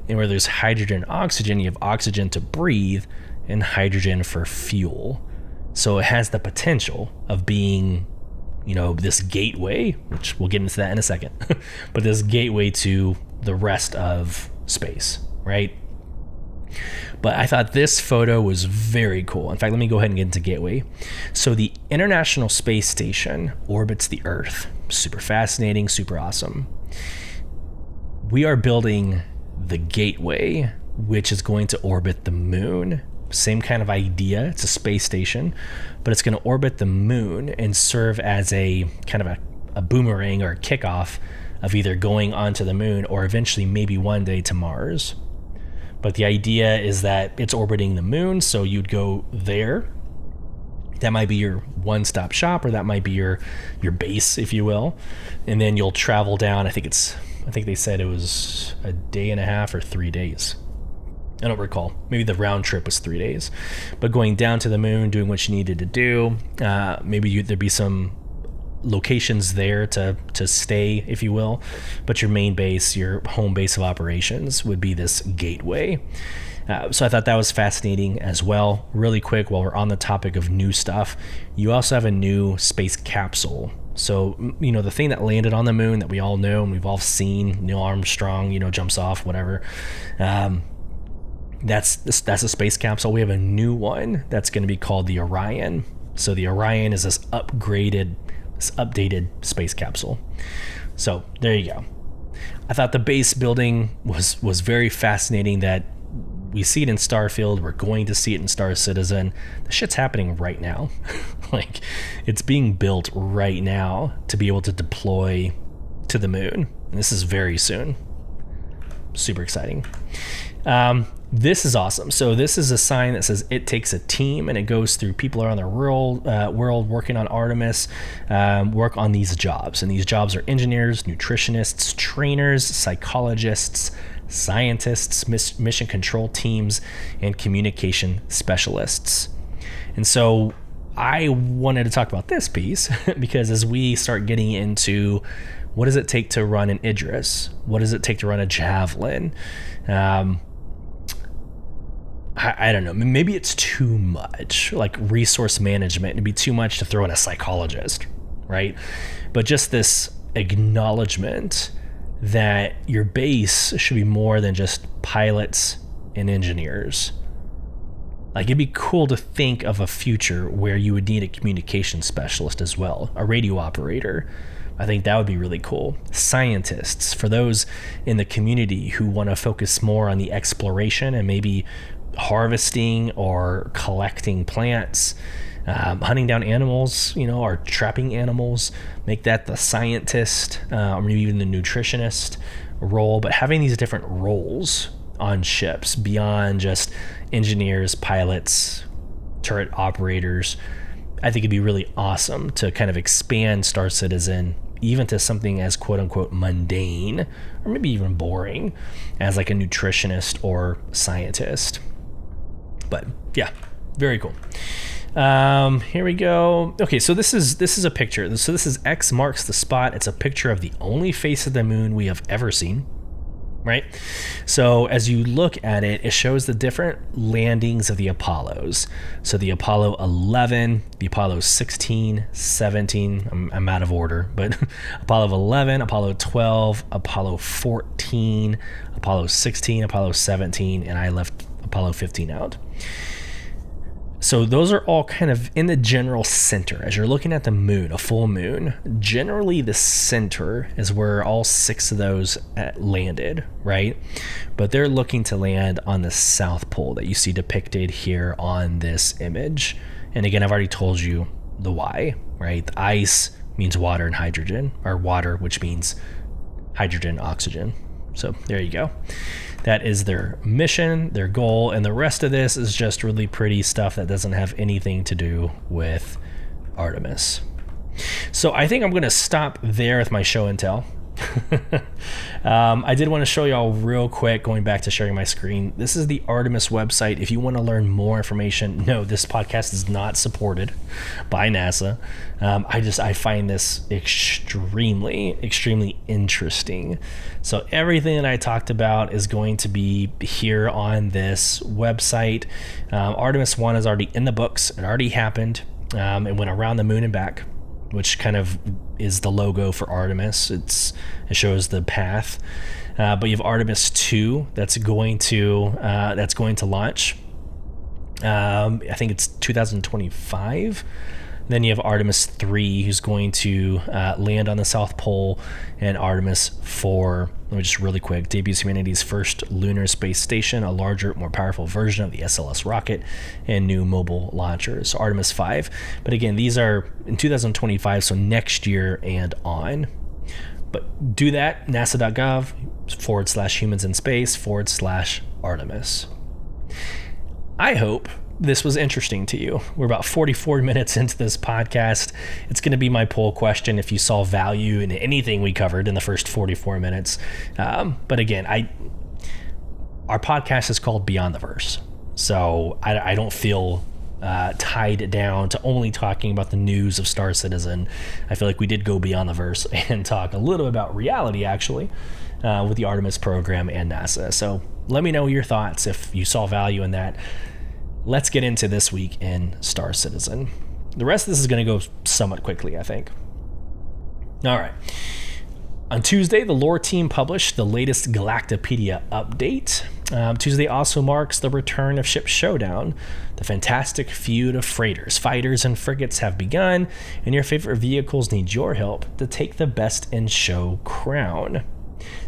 And where there's hydrogen and oxygen, you have oxygen to breathe and hydrogen for fuel. So it has the potential of being, this gateway, which we'll get into that in a second, but this gateway to the rest of space, right? But I thought this photo was very cool. In fact, let me go ahead and get into gateway. So the International Space Station orbits the Earth. Super fascinating, super awesome. We are building the gateway, which is going to orbit the moon. Same kind of idea. It's a space station, but it's going to orbit the moon and serve as a kind of a boomerang or a kickoff of either going onto the moon or eventually maybe one day to Mars. But the idea is that it's orbiting the moon, so you'd go there. That might be your one-stop shop, or that might be your base, if you will. And then you'll travel down. I think they said it was a day and a half or 3 days. I don't recall. Maybe the round trip was 3 days. But going down to the moon, doing what you needed to do. Maybe there'd be some locations there to stay, if you will, but your main base, your home base of operations, would be this gateway. So I thought that was fascinating as well. Really quick, while we're on the topic of new stuff, you also have a new space capsule. So, the thing that landed on the moon that we all know and we've all seen, Neil Armstrong, jumps off, whatever. That's a space capsule. We have a new one that's going to be called the Orion. So the Orion is this updated space capsule. So there you go. I thought the base building was very fascinating, that we see it in Starfield. We're going to see it in Star Citizen. The shit's happening right now. Like, it's being built right now to be able to deploy to the moon. And this is very soon. Super exciting. This is awesome. So this is a sign that says it takes a team, and it goes through people around the world working on Artemis, work on these jobs. And these jobs are engineers, nutritionists, trainers, psychologists, scientists, mission control teams, and communication specialists. And so I wanted to talk about this piece because as we start getting into what does it take to run an Idris, what does it take to run a Javelin, I don't know, maybe it's too much, like resource management. It'd be too much to throw in a psychologist, right? But just this acknowledgement that your base should be more than just pilots and engineers. Like, it'd be cool to think of a future where you would need a communication specialist as well, a radio operator. I think that would be really cool. Scientists, for those in the community who want to focus more on the exploration and maybe harvesting or collecting plants, hunting down animals, or trapping animals, make that the scientist, or maybe even the nutritionist role. But having these different roles on ships beyond just engineers, pilots, turret operators, I think it'd be really awesome to kind of expand Star Citizen even to something as quote unquote mundane, or maybe even boring, as like a nutritionist or scientist. But yeah, very cool. Here we go. Okay, so this is a picture. So this is X marks the spot. It's a picture of the only face of the moon we have ever seen, right? So as you look at it, it shows the different landings of the Apollos. So the Apollo 11, the Apollo 16, 17, I'm out of order, but Apollo 11, Apollo 12, Apollo 14, Apollo 16, Apollo 17, and I left Apollo 15 out. So those are all kind of in the general center. As you're looking at the moon, a full moon, generally the center is where all 6 of those landed, right? But they're looking to land on the South Pole that you see depicted here on this image. And again, I've already told you the why, right? The ice means water and hydrogen, or water, which means hydrogen, oxygen. So there you go. That is their mission, their goal, and the rest of this is just really pretty stuff that doesn't have anything to do with Artemis. So I think I'm going to stop there with my show and tell. I did want to show y'all real quick, going back to sharing my screen. This is the Artemis website. If you want to learn more information, no, this podcast is not supported by NASA. I find this extremely interesting. So everything that I talked about is going to be here on this website. Artemis 1 is already in the books. It already happened. It went around the moon and back, which kind of is the logo for Artemis. It shows the path. But you have Artemis 2 that's going to launch. I think it's 2025. Then you have Artemis 3, who's going to land on the South Pole, and Artemis 4, let me just really quick, debuts humanity's first lunar space station, a larger, more powerful version of the SLS rocket, and new mobile launchers. So Artemis 5. But again, these are in 2025, so next year and on. But do that, nasa.gov/humans-in-space/Artemis. I hope this was interesting to you. We're about 44 minutes into this podcast. It's going to be my poll question if you saw value in anything we covered in the first 44 minutes. But again, our podcast is called Beyond the Verse. So I don't feel tied down to only talking about the news of Star Citizen. I feel like we did go beyond the verse and talk a little about reality, actually, with the Artemis program and NASA. So let me know your thoughts if you saw value in that. Let's get into this week in Star Citizen. The rest of this is going to go somewhat quickly, I think. All right. On Tuesday, the lore team published the latest Galactapedia update. Tuesday also marks the return of Ship Showdown. The fantastic feud of freighters, fighters, and frigates have begun, and your favorite vehicles need your help to take the best in show crown.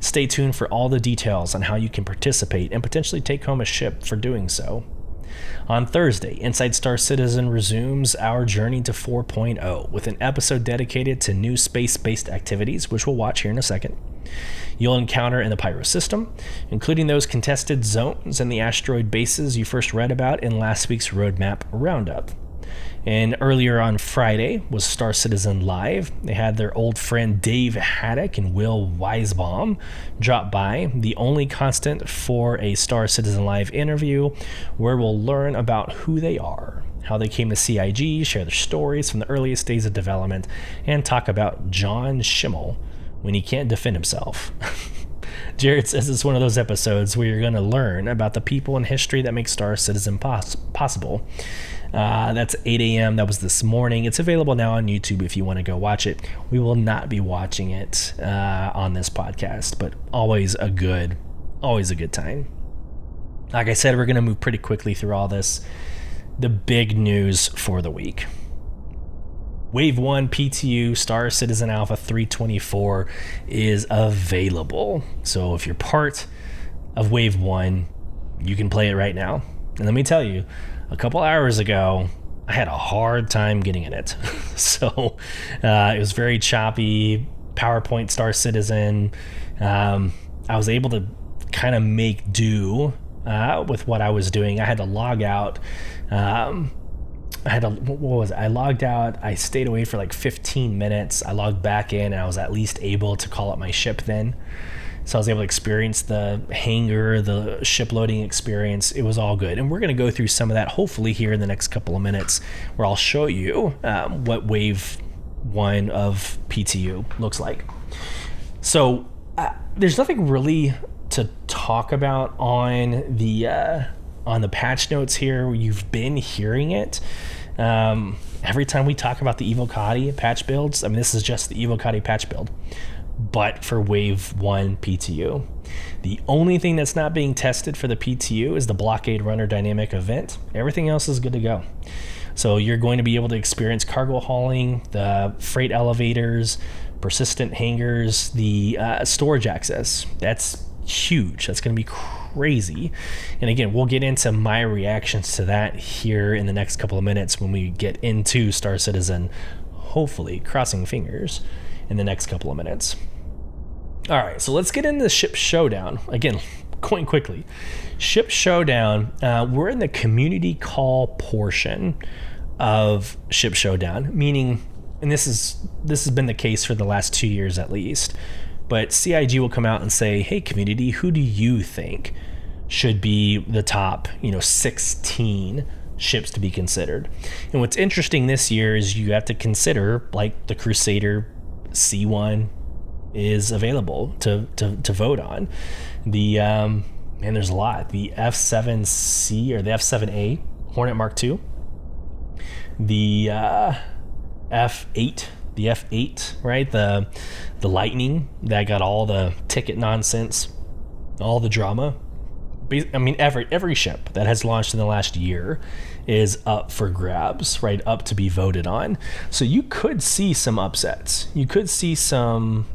Stay tuned for all the details on how you can participate and potentially take home a ship for doing so. On Thursday, Inside Star Citizen resumes our journey to 4.0 with an episode dedicated to new space-based activities, which we'll watch here in a second. You'll encounter in the Pyro system, including those contested zones and the asteroid bases you first read about in last week's roadmap roundup. And earlier on Friday was Star Citizen Live. They had their old friend Dave Haddock and Will Weisbaum drop by, the only constant for a Star Citizen Live interview, where we'll learn about who they are, how they came to CIG, share their stories from the earliest days of development, and talk about John Schimmel when he can't defend himself. Jared says it's one of those episodes where you're going to learn about the people and history that make Star Citizen possible. That's 8 a.m. That was this morning. It's available now on YouTube if you want to go watch it. We will not be watching it on this podcast, but always a good time. Like I said, we're going to move pretty quickly through all this. The big news for the week. Wave 1 PTU Star Citizen Alpha 324 is available. So if you're part of Wave 1, you can play it right now. And let me tell you, a couple hours ago, I had a hard time getting in it. So it was very choppy. PowerPoint Star Citizen. I was able to kind of make do with what I was doing. I had to log out. I logged out. I stayed away for like 15 minutes. I logged back in, and I was at least able to call up my ship then. So I was able to experience the hangar, the ship loading experience. It was all good. And we're going to go through some of that hopefully here in the next couple of minutes, where I'll show you what Wave 1 of PTU looks like. So there's nothing really to talk about on the patch notes here. You've been hearing it. Every time we talk about the Evocati patch builds, I mean, this is just the Evocati patch build, but for Wave 1 PTU. The only thing that's not being tested for the PTU is the Blockade Runner dynamic event. Everything else is good to go. So you're going to be able to experience cargo hauling, the freight elevators, persistent hangars, the storage access. That's huge. That's going to be crazy. And again, we'll get into my reactions to that here in the next couple of minutes when we get into Star Citizen, hopefully, crossing fingers, in the next couple of minutes. All right, so let's get into Ship Showdown. Again, going quickly. Ship Showdown, we're in the community call portion of Ship Showdown, meaning, and this has been the case for the last 2 years at least, but CIG will come out and say, hey, community, who do you think should be the top, 16 ships to be considered? And what's interesting this year is you have to consider, like, the Crusader C1 is available to vote on. The there's a lot. The F7C or the F7A Hornet Mark II, the F8, right? The Lightning that got all the ticket nonsense, all the drama. I mean, every ship that has launched in the last year is up for grabs, right? Up to be voted on. So you could see some upsets. You could see some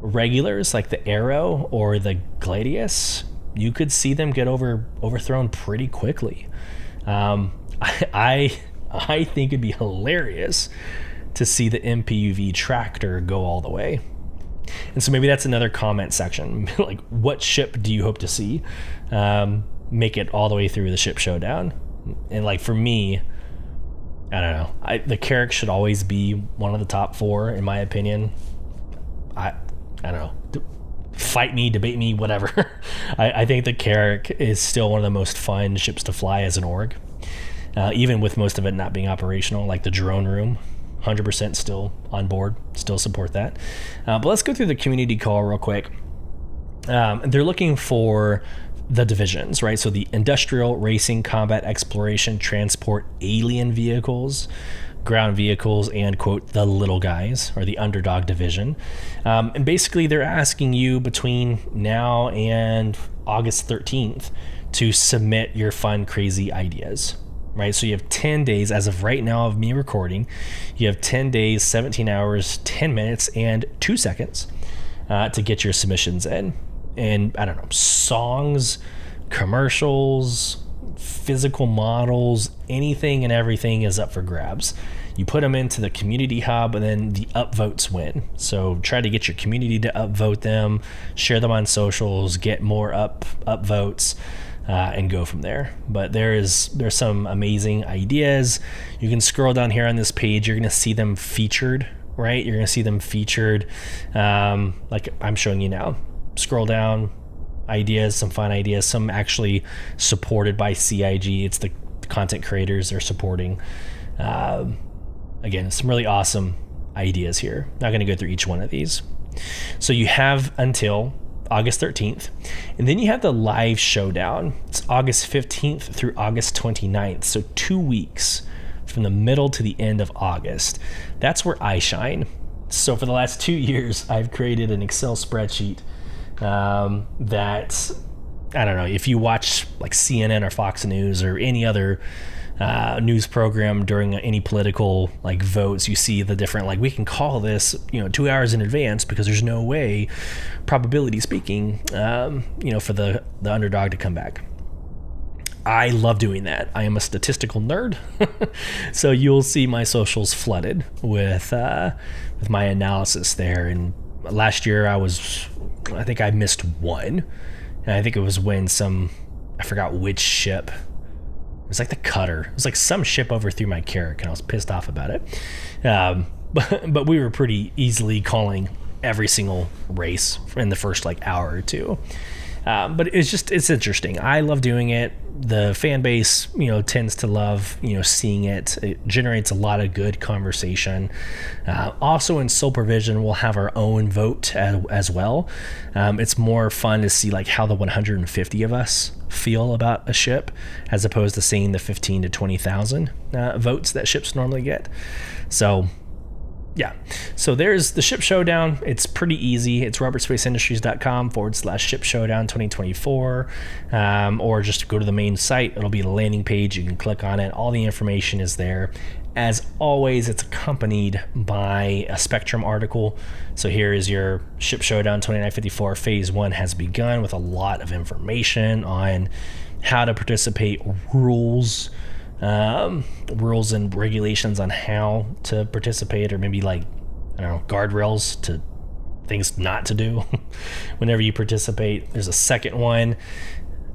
regulars like the Arrow or the Gladius. You could see them get overthrown pretty quickly. I think it'd be hilarious to see the MPUV tractor go all the way. And so maybe that's another comment section. Like, what ship do you hope to see make it all the way through the Ship Showdown? And like, for me, I don't know. The Carrack should always be one of the top 4, in my opinion. I don't know. Fight me, debate me, whatever. I think the Carrack is still one of the most fun ships to fly as an org. even with most of it not being operational, like the drone room. 100% still on board, still support that. But let's go through the community call real quick. They're looking for the divisions, right? So the industrial, racing, combat, exploration, transport, alien vehicles, ground vehicles, and quote, the little guys, or the underdog division. And basically they're asking you between now and August 13th to submit your fun, crazy ideas. Right, so you have 10 days as of right now of me recording. You have 10 days, 17 hours, 10 minutes, and 2 seconds to get your submissions in. And I don't know, songs, commercials, physical models, anything and everything is up for grabs. You put them into the community hub, and then the upvotes win. So try to get your community to upvote them, share them on socials, get more upvotes. And go from there. But there's some amazing ideas. You can scroll down here on this page. You're going to see them featured, right? You're going to see them featured like I'm showing you now. Scroll down, ideas, some fun ideas, some actually supported by CIG. It's the content creators they're supporting. Again, some really awesome ideas here. Not going to go through each one of these. So you have until August 13th, and then you have the live showdown. It's August 15th through August 29th, so 2 weeks from the middle to the end of August. That's where I shine. So for the last 2 years, I've created an Excel spreadsheet that, I don't know, if you watch like CNN or Fox News or any other news program during any political like votes, you see the different, like, we can call this 2 hours in advance because there's no way, probability speaking, for the underdog to come back. I love doing that. I am a statistical nerd. So you'll see my socials flooded with my analysis there. And last year I think I missed one, and I think it was when I forgot which ship. It was like the Cutter. It was like some ship overthrew my Carrack, and I was pissed off about it. But we were pretty easily calling every single race in the first like hour or two. But it's interesting. I love doing it. The fan base, tends to love, seeing it. It generates a lot of good conversation. Also in Soul Provision, we'll have our own vote as well. It's more fun to see like how the 150 of us feel about a ship, as opposed to seeing the 15 to 20,000 votes that ships normally get. So yeah, so there's the Ship Showdown. It's pretty easy. It's robertspaceindustries.com/Ship Showdown 2024, or just go to the main site. It'll be the landing page. You can click on it. All the information is there. As always, it's accompanied by a Spectrum article. So here is your Ship Showdown 2954 Phase 1 has begun, with a lot of information on how to participate, rules and regulations on how to participate, or maybe like, I don't know, guardrails to things not to do whenever you participate. There's a second one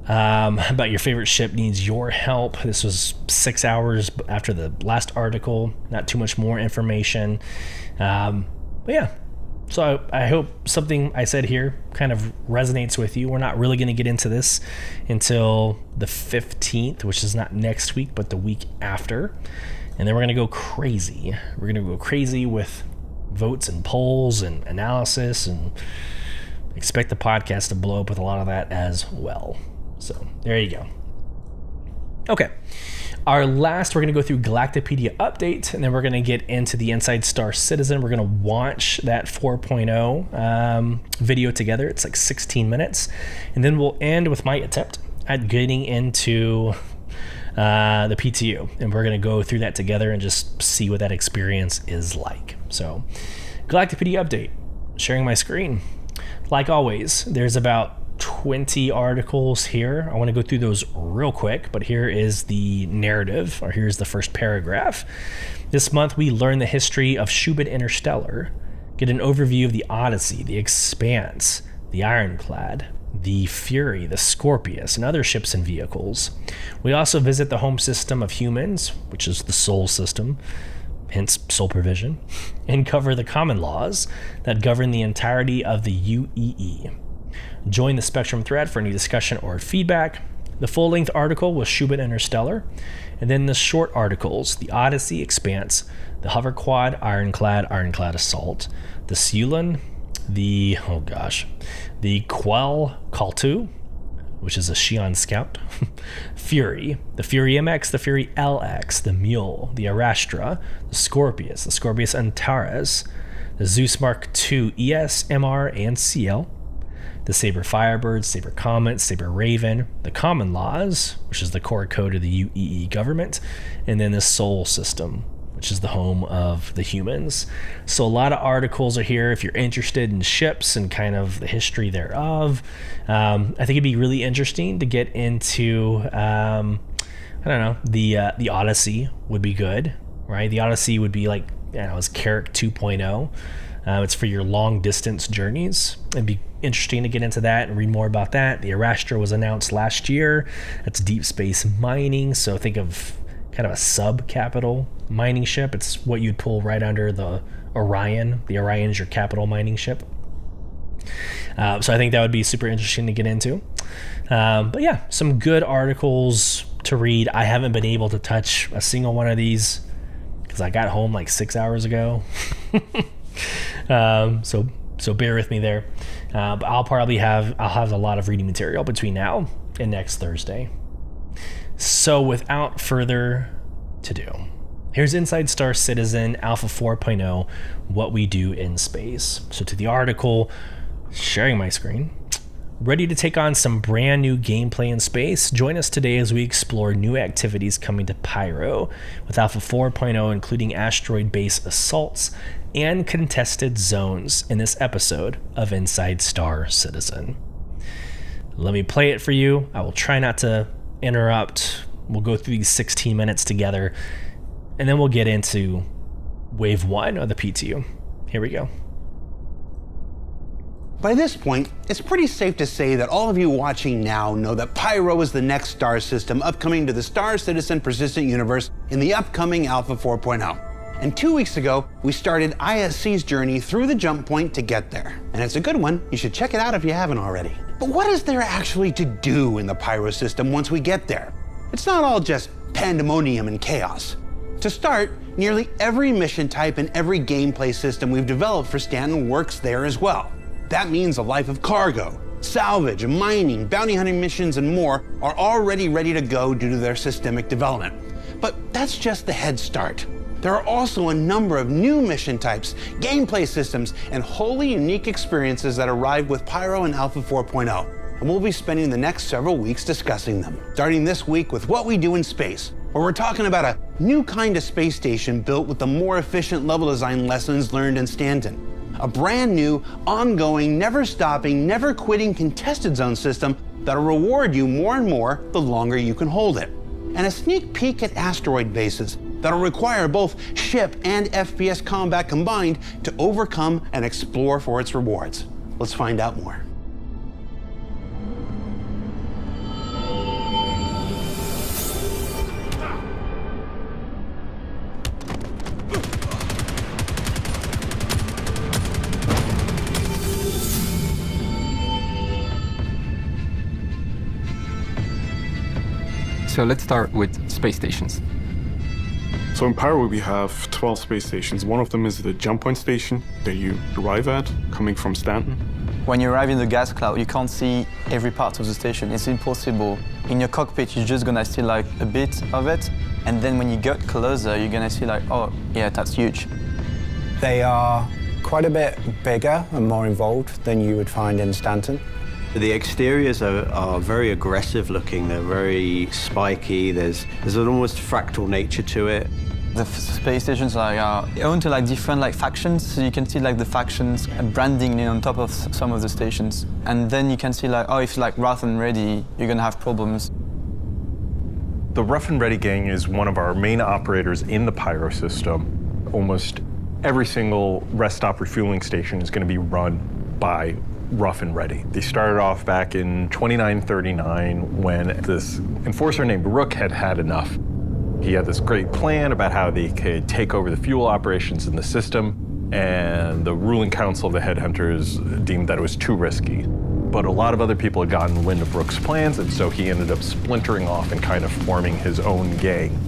about your favorite ship needs your help. This was 6 hours after the last article. Not too much more information. But yeah. So I hope something I said here kind of resonates with you. We're not really going to get into this until the 15th, which is not next week, but the week after. And then we're going to go crazy. We're going to go crazy with votes and polls and analysis, and expect the podcast to blow up with a lot of that as well. So there you go. Okay. We're going to go through Galactapedia update, and then we're going to get into the Inside Star Citizen. We're going to watch that 4.0 video together. It's like 16 minutes. And then we'll end with my attempt at getting into the PTU. And we're going to go through that together and just see what that experience is like. So, Galactapedia update. Sharing my screen. Like always, there's about 20 articles here. I want to go through those real quick, but here is the narrative, or here's the first paragraph. This month we learn the history of Shubin Interstellar, get an overview of the Odyssey, the Expanse, the Ironclad, the Fury, the Scorpius, and other ships and vehicles. We also visit the home system of humans, which is the Sol system, hence Soul Provision, and cover the common laws that govern the entirety of the UEE. Join the Spectrum thread for any discussion or feedback. The full-length article was Schubert Interstellar, and then the short articles, the Odyssey Expanse, the Hoverquad Ironclad Assault, the Sulyce, the Quell Kaltu, which is a Xi'an scout, Fury, the Fury MX, the Fury LX, the Mule, the Arastra, the Scorpius Antares, the Zeus Mark II ES, MR, and CL, the Saber Firebird, Saber Comet, Saber Raven, the Common Laws, which is the core code of the UEE government, and then the Sol System, which is the home of the humans. So a lot of articles are here if you're interested in ships and kind of the history thereof. I think it'd be really interesting to get into, the Odyssey would be good, right? The Odyssey would be like, it's Carrick 2.0. It's for your long distance journeys. It'd be interesting to get into that and read more about that. The Arastra was announced last year. It's deep space mining. So think of kind of a sub-capital mining ship. It's what you'd pull right under the Orion. The Orion is your capital mining ship. So I think that would be super interesting to get into. But yeah, some good articles to read. I haven't been able to touch a single one of these because I got home like 6 hours ago. So bear with me there. But I'll have a lot of reading material between now and next Thursday. So without further ado, here's Inside Star Citizen Alpha 4.0, What We Do in Space. So to the article, sharing my screen. Ready to take on some brand new gameplay in space? Join us today as we explore new activities coming to Pyro with Alpha 4.0, including asteroid base assaults and contested zones in this episode of Inside Star Citizen. Let me play it for you. I will try not to interrupt. We'll go through these 16 minutes together, and then we'll get into Wave 1 of the PTU. Here we go. By this point, it's pretty safe to say that all of you watching now know that Pyro is the next star system upcoming to the Star Citizen Persistent Universe in the upcoming Alpha 4.0. And 2 weeks ago, we started ISC's journey through the jump point to get there. And it's a good one. You should check it out if you haven't already. But what is there actually to do in the Pyro system once we get there? It's not all just pandemonium and chaos. To start, nearly every mission type and every gameplay system we've developed for Stanton works there as well. That means a life of cargo, salvage, mining, bounty hunting missions, and more are already ready to go due to their systemic development. But that's just the head start. There are also a number of new mission types, gameplay systems, and wholly unique experiences that arrive with Pyro and Alpha 4.0, and we'll be spending the next several weeks discussing them. Starting this week with What We Do in Space, where we're talking about a new kind of space station built with the more efficient level design lessons learned in Stanton. A brand new, ongoing, never stopping, never quitting contested zone system that'll reward you more and more the longer you can hold it. And a sneak peek at asteroid bases that'll require both ship and FPS combat combined to overcome and explore for its rewards. Let's find out more. So let's start with space stations. So in Pyro we have 12 space stations. One of them is the jump point station that you arrive at, coming from Stanton. When you arrive in the gas cloud, you can't see every part of the station. It's impossible. In your cockpit, you're just gonna see like a bit of it. And then when you get closer, you're gonna see like, oh, yeah, that's huge. They are quite a bit bigger and more involved than you would find in Stanton. The exteriors are very aggressive looking. They're very spiky. There's an almost fractal nature to it. The space stations are owned to like different like factions, so you can see like the factions branding on top of some of the stations. And then you can see like, oh, if like rough and ready, you're gonna have problems. The Rough and Ready gang is one of our main operators in the Pyro system. Almost every single rest stop refueling station is gonna be run by Rough and Ready. They started off back in 2939 when this enforcer named Rook had enough. He had this great plan about how they could take over the fuel operations in the system, and the ruling council of the headhunters deemed that it was too risky. but a lot of other people had gotten wind of Rook's plans, and so he ended up splintering off and kind of forming his own gang.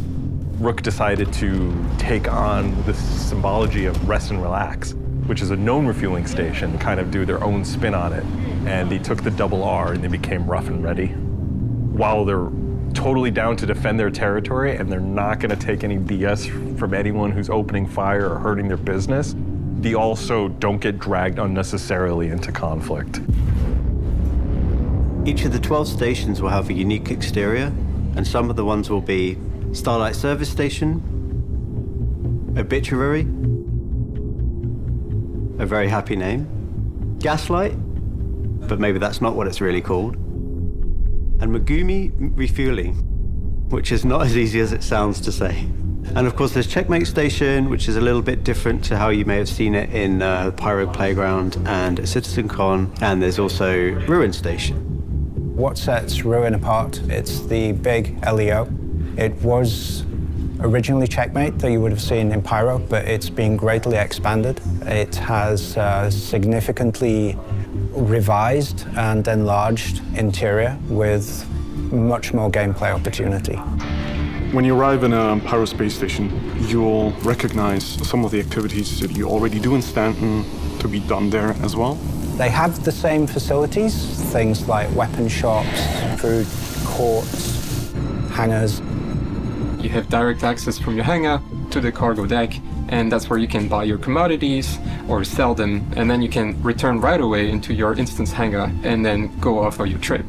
Rook decided to take on this symbology of rest and relax, which is a known refueling station, kind of do their own spin on it. And he took the double R and they became Rough and Ready. While they're totally down to defend their territory and they're not gonna take any BS from anyone who's opening fire or hurting their business, they also don't get dragged unnecessarily into conflict. Each of the 12 stations will have a unique exterior, and some of the ones will be Starlight Service Station, Obituary, a very happy name, Gaslight, but maybe that's not what it's really called, and Megumi Refueling, which is not as easy as it sounds to say. And of course there's Checkmate Station, which is a little bit different to how you may have seen it in Pyro Playground and CitizenCon, and there's also Ruin Station. What sets Ruin apart? It's the big LEO. It was originally Checkmate that you would have seen in Pyro, but it's been greatly expanded. It has significantly revised and enlarged interior with much more gameplay opportunity. When you arrive in a Pyro space station, you'll recognize some of the activities that you already do in Stanton to be done there as well. They have the same facilities, things like weapon shops, food courts, hangars. You have direct access from your hangar to the cargo deck, and that's where you can buy your commodities or sell them, and then you can return right away into your instance hangar and then go off on your trip.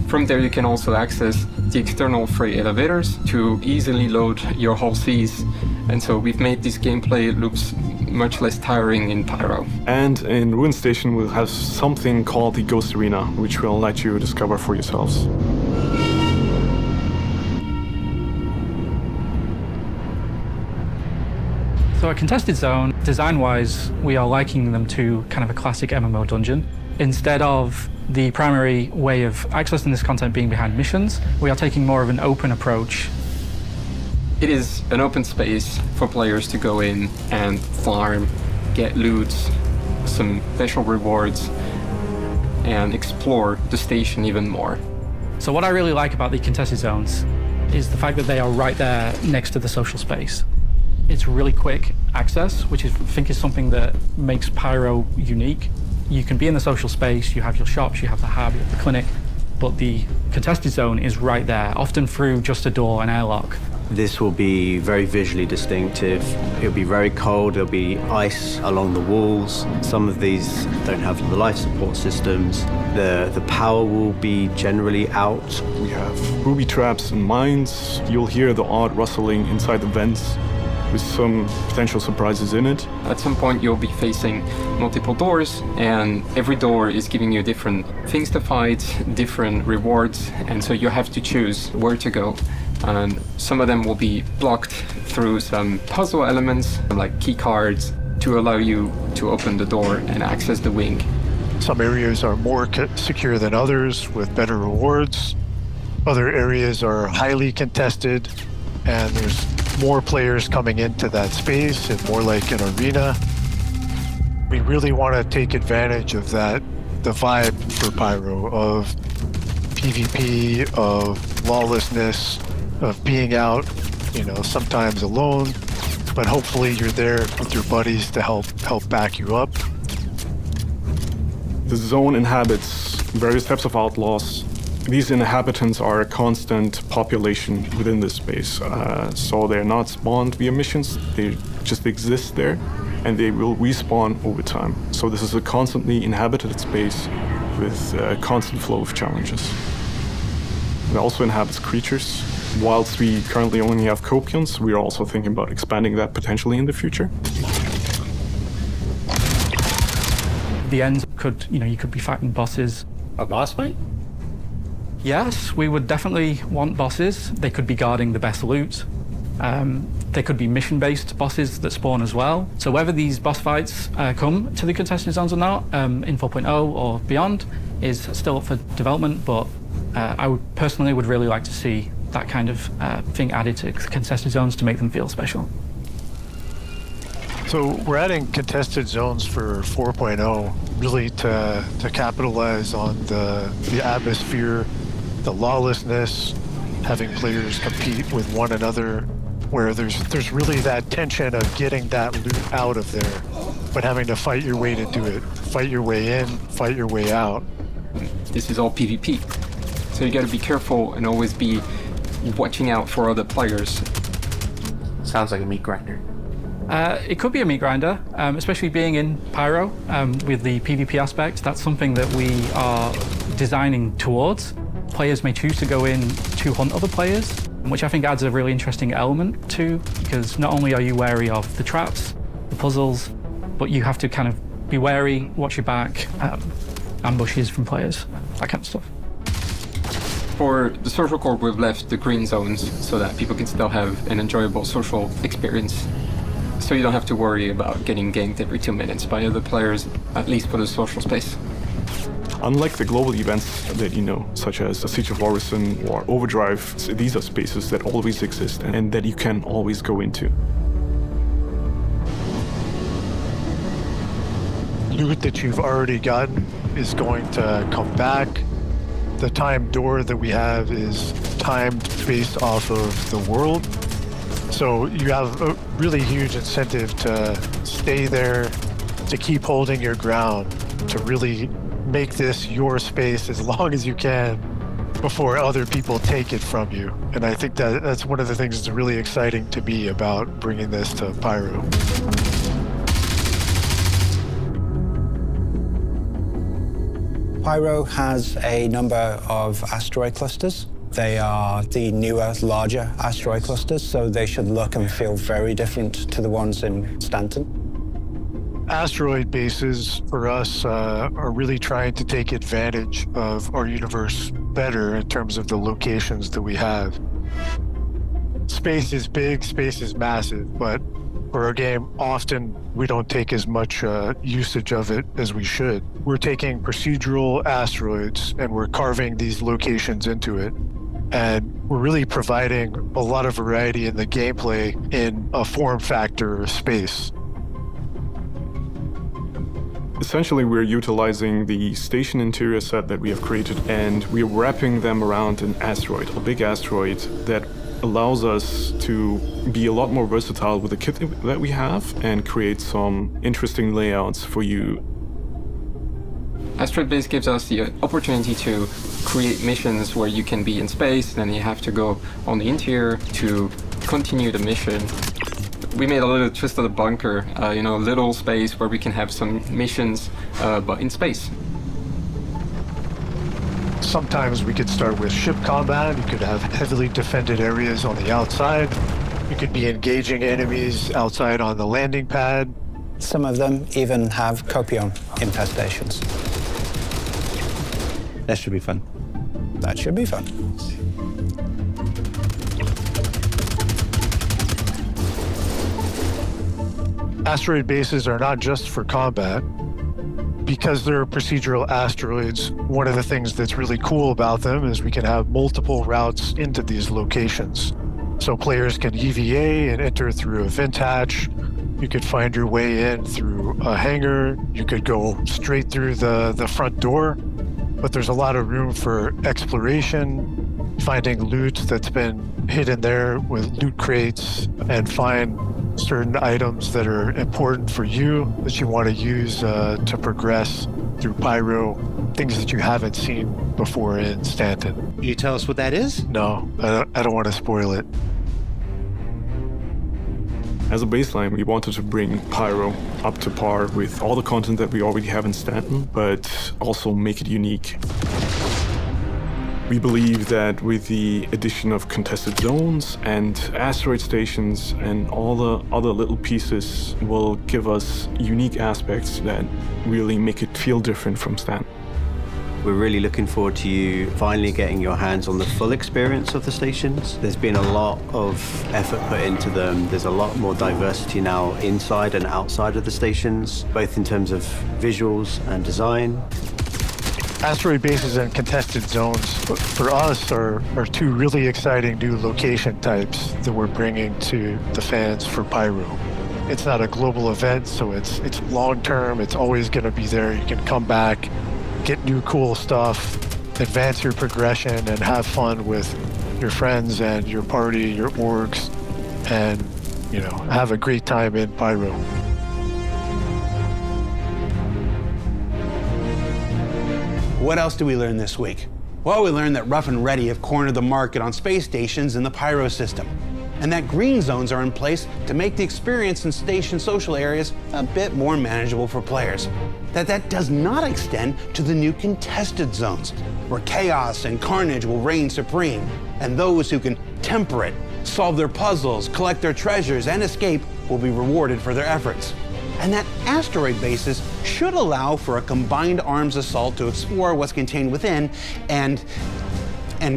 From there you can also access the external freight elevators to easily load your whole Cs, and so we've made this gameplay loops much less tiring in Pyro. And in Ruin Station we'll have something called the Ghost Arena, which we'll let you discover for yourselves. So a contested zone, design-wise, we are likening them to kind of a classic MMO dungeon. Instead of the primary way of accessing this content being behind missions, we are taking more of an open approach. It is an open space for players to go in and farm, get loot, some special rewards, and explore the station even more. So what I really like about the contested zones is the fact that they are right there next to the social space. It's really quick access, which I think is something that makes Pyro unique. You can be in the social space, you have your shops, you have the hub, you have the clinic, but the contested zone is right there, often through just a door, an airlock. This will be very visually distinctive. It'll be very cold, there'll be ice along the walls. Some of these don't have the life support systems. The power will be generally out. We have booby traps and mines. You'll hear the odd rustling inside the vents, with some potential surprises in it. At some point you'll be facing multiple doors, and every door is giving you different things to fight, different rewards, and so you have to choose where to go. And some of them will be blocked through some puzzle elements, like key cards, to allow you to open the door and access the wing. Some areas are more secure than others, with better rewards. Other areas are highly contested, and there's more players coming into that space and more like an arena. We really want to take advantage of that, the vibe for Pyro, of PvP, of lawlessness, of being out, sometimes alone, but hopefully you're there with your buddies to help back you up. The zone inhabits various types of outlaws. These inhabitants are a constant population within this space, so they're not spawned via missions, they just exist there, and they will respawn over time. So this is a constantly inhabited space with a constant flow of challenges. It also inhabits creatures. Whilst we currently only have Copions, we are also thinking about expanding that potentially in the future. The ends could, you could be fighting bosses. A boss fight? Yes, we would definitely want bosses. They could be guarding the best loot. They could be mission-based bosses that spawn as well. So whether these boss fights come to the contested zones or not, in 4.0 or beyond, is still up for development, but I personally would really like to see that kind of thing added to contested zones to make them feel special. So we're adding contested zones for 4.0. really to capitalize on the atmosphere, the lawlessness, having players compete with one another, where there's really that tension of getting that loot out of there, but having to fight your way to do it. Fight your way in, fight your way out. This is all PvP. So you gotta be careful and always be watching out for other players. Sounds like a meat grinder. It could be a meat grinder, especially being in Pyro with the PvP aspect. That's something that we are designing towards. Players may choose to go in to hunt other players, which I think adds a really interesting element too, because not only are you wary of the traps, the puzzles, but you have to kind of be wary, watch your back, ambushes from players, that kind of stuff. For the social core, we've left the green zones so that people can still have an enjoyable social experience. So you don't have to worry about getting ganked every 2 minutes by other players, at least for the social space. Unlike the global events that you know, such as the Siege of Orison or Overdrive, these are spaces that always exist and that you can always go into. Loot that you've already gotten is going to come back. The time door that we have is timed based off of the world. So you have a really huge incentive to stay there, to keep holding your ground, to really make this your space as long as you can before other people take it from you. And I think that's one of the things that's really exciting to me about bringing this to Pyro. Pyro has a number of asteroid clusters. They are the newer, larger asteroid clusters, so they should look and feel very different to the ones in Stanton. Asteroid bases for us are really trying to take advantage of our universe better in terms of the locations that we have. Space is big, space is massive, but for our game, often we don't take as much usage of it as we should. We're taking procedural asteroids and we're carving these locations into it. And we're really providing a lot of variety in the gameplay in a form factor space. Essentially, we're utilizing the station interior set that we have created, and we're wrapping them around an asteroid, a big asteroid that allows us to be a lot more versatile with the kit that we have and create some interesting layouts for you. Asteroid Base gives us the opportunity to create missions where you can be in space, then you have to go on the interior to continue the mission. We made a little twist of the bunker, a little space where we can have some missions, but in space. Sometimes we could start with ship combat. You could have heavily defended areas on the outside. You could be engaging enemies outside on the landing pad. Some of them even have Copion infestations. That should be fun. That should be fun. Asteroid bases are not just for combat. Because they're procedural asteroids, one of the things that's really cool about them is we can have multiple routes into these locations. So players can EVA and enter through a vent hatch. You could find your way in through a hangar. You could go straight through the front door. But there's a lot of room for exploration, finding loot that's been hidden there with loot crates, and find certain items that are important for you that you want to use to progress through Pyro, things that you haven't seen before in Stanton. Can you tell us what that is? No, I don't want to spoil it. As a baseline, we wanted to bring Pyro up to par with all the content that we already have in Stanton, but also make it unique. We believe that with the addition of contested zones and asteroid stations and all the other little pieces will give us unique aspects that really make it feel different from Stanton. We're really looking forward to you finally getting your hands on the full experience of the stations. There's been a lot of effort put into them. There's a lot more diversity now inside and outside of the stations, both in terms of visuals and design. Asteroid bases and contested zones, for us, are two really exciting new location types that we're bringing to the fans for Pyro. It's not a global event, so it's long term. It's always going to be there. You can come back, get new cool stuff, advance your progression, and have fun with your friends and your party, your orgs, and have a great time in Pyro. What else did we learn this week? Well, we learned that Rough and Ready have cornered the market on space stations in the Pyro system, and that green zones are in place to make the experience in station social areas a bit more manageable for players. That does not extend to the new contested zones, where chaos and carnage will reign supreme, and those who can temper it, solve their puzzles, collect their treasures, and escape will be rewarded for their efforts. And that asteroid bases should allow for a combined arms assault to explore what's contained within, and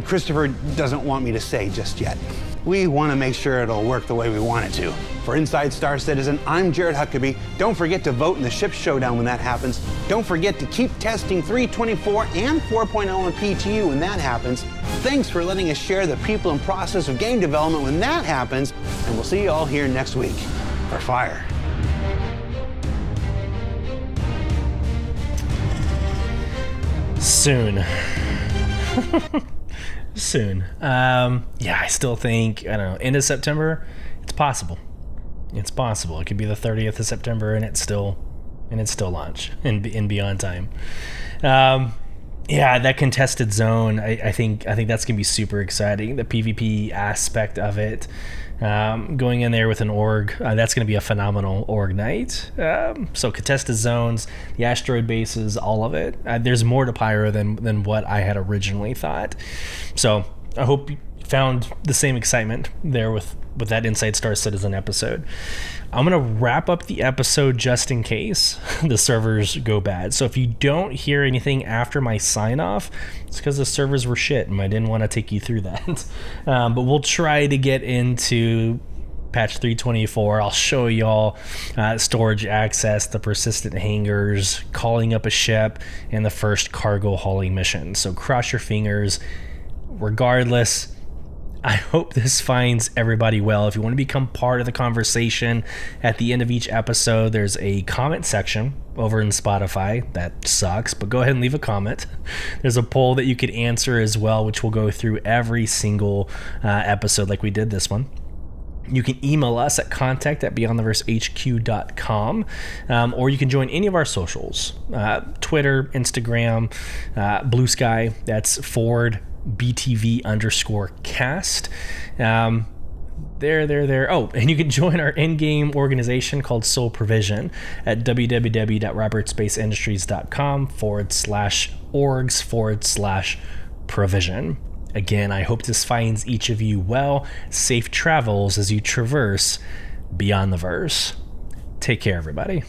Christopher doesn't want me to say just yet. We want to make sure it'll work the way we want it to. For Inside Star Citizen, I'm Jared Huckabee. Don't forget to vote in the ship showdown when that happens. Don't forget to keep testing 3.24 and 4.0 on PTU when that happens. Thanks for letting us share the people and process of game development when that happens, and we'll see you all here next week for Fire. Soon. Soon. Yeah, I still think, I don't know, end of September, it's possible. It's possible. It could be the 30th of September and it's still launch in beyond time. Yeah, that contested zone, I think that's gonna be super exciting. The PvP aspect of it, going in there with an org, that's gonna be a phenomenal org night. So contested zones, the asteroid bases, all of it. There's more to Pyro than what I had originally thought. So I hope you found the same excitement there with that Inside Star Citizen episode. I'm going to wrap up the episode just in case the servers go bad. So if you don't hear anything after my sign off, it's because the servers were shit and I didn't want to take you through that. But we'll try to get into patch 3.24. I'll show y'all storage access, the persistent hangars, calling up a ship, and the first cargo hauling mission. So cross your fingers. Regardless, I hope this finds everybody well. If you want to become part of the conversation, at the end of each episode, there's a comment section over in Spotify. That sucks, but go ahead and leave a comment. There's a poll that you could answer as well, which we'll go through every single episode like we did this one. You can email us at contact@beyondtheversehq.com, or you can join any of our socials, Twitter, Instagram, Blue Sky. That's @BTV_cast. There. Oh, and you can join our in-game organization called Soul Provision at www.robertspaceindustriescom/orgs/provision. Again, I hope this finds each of you well. Safe travels as you traverse beyond the verse. Take care, everybody.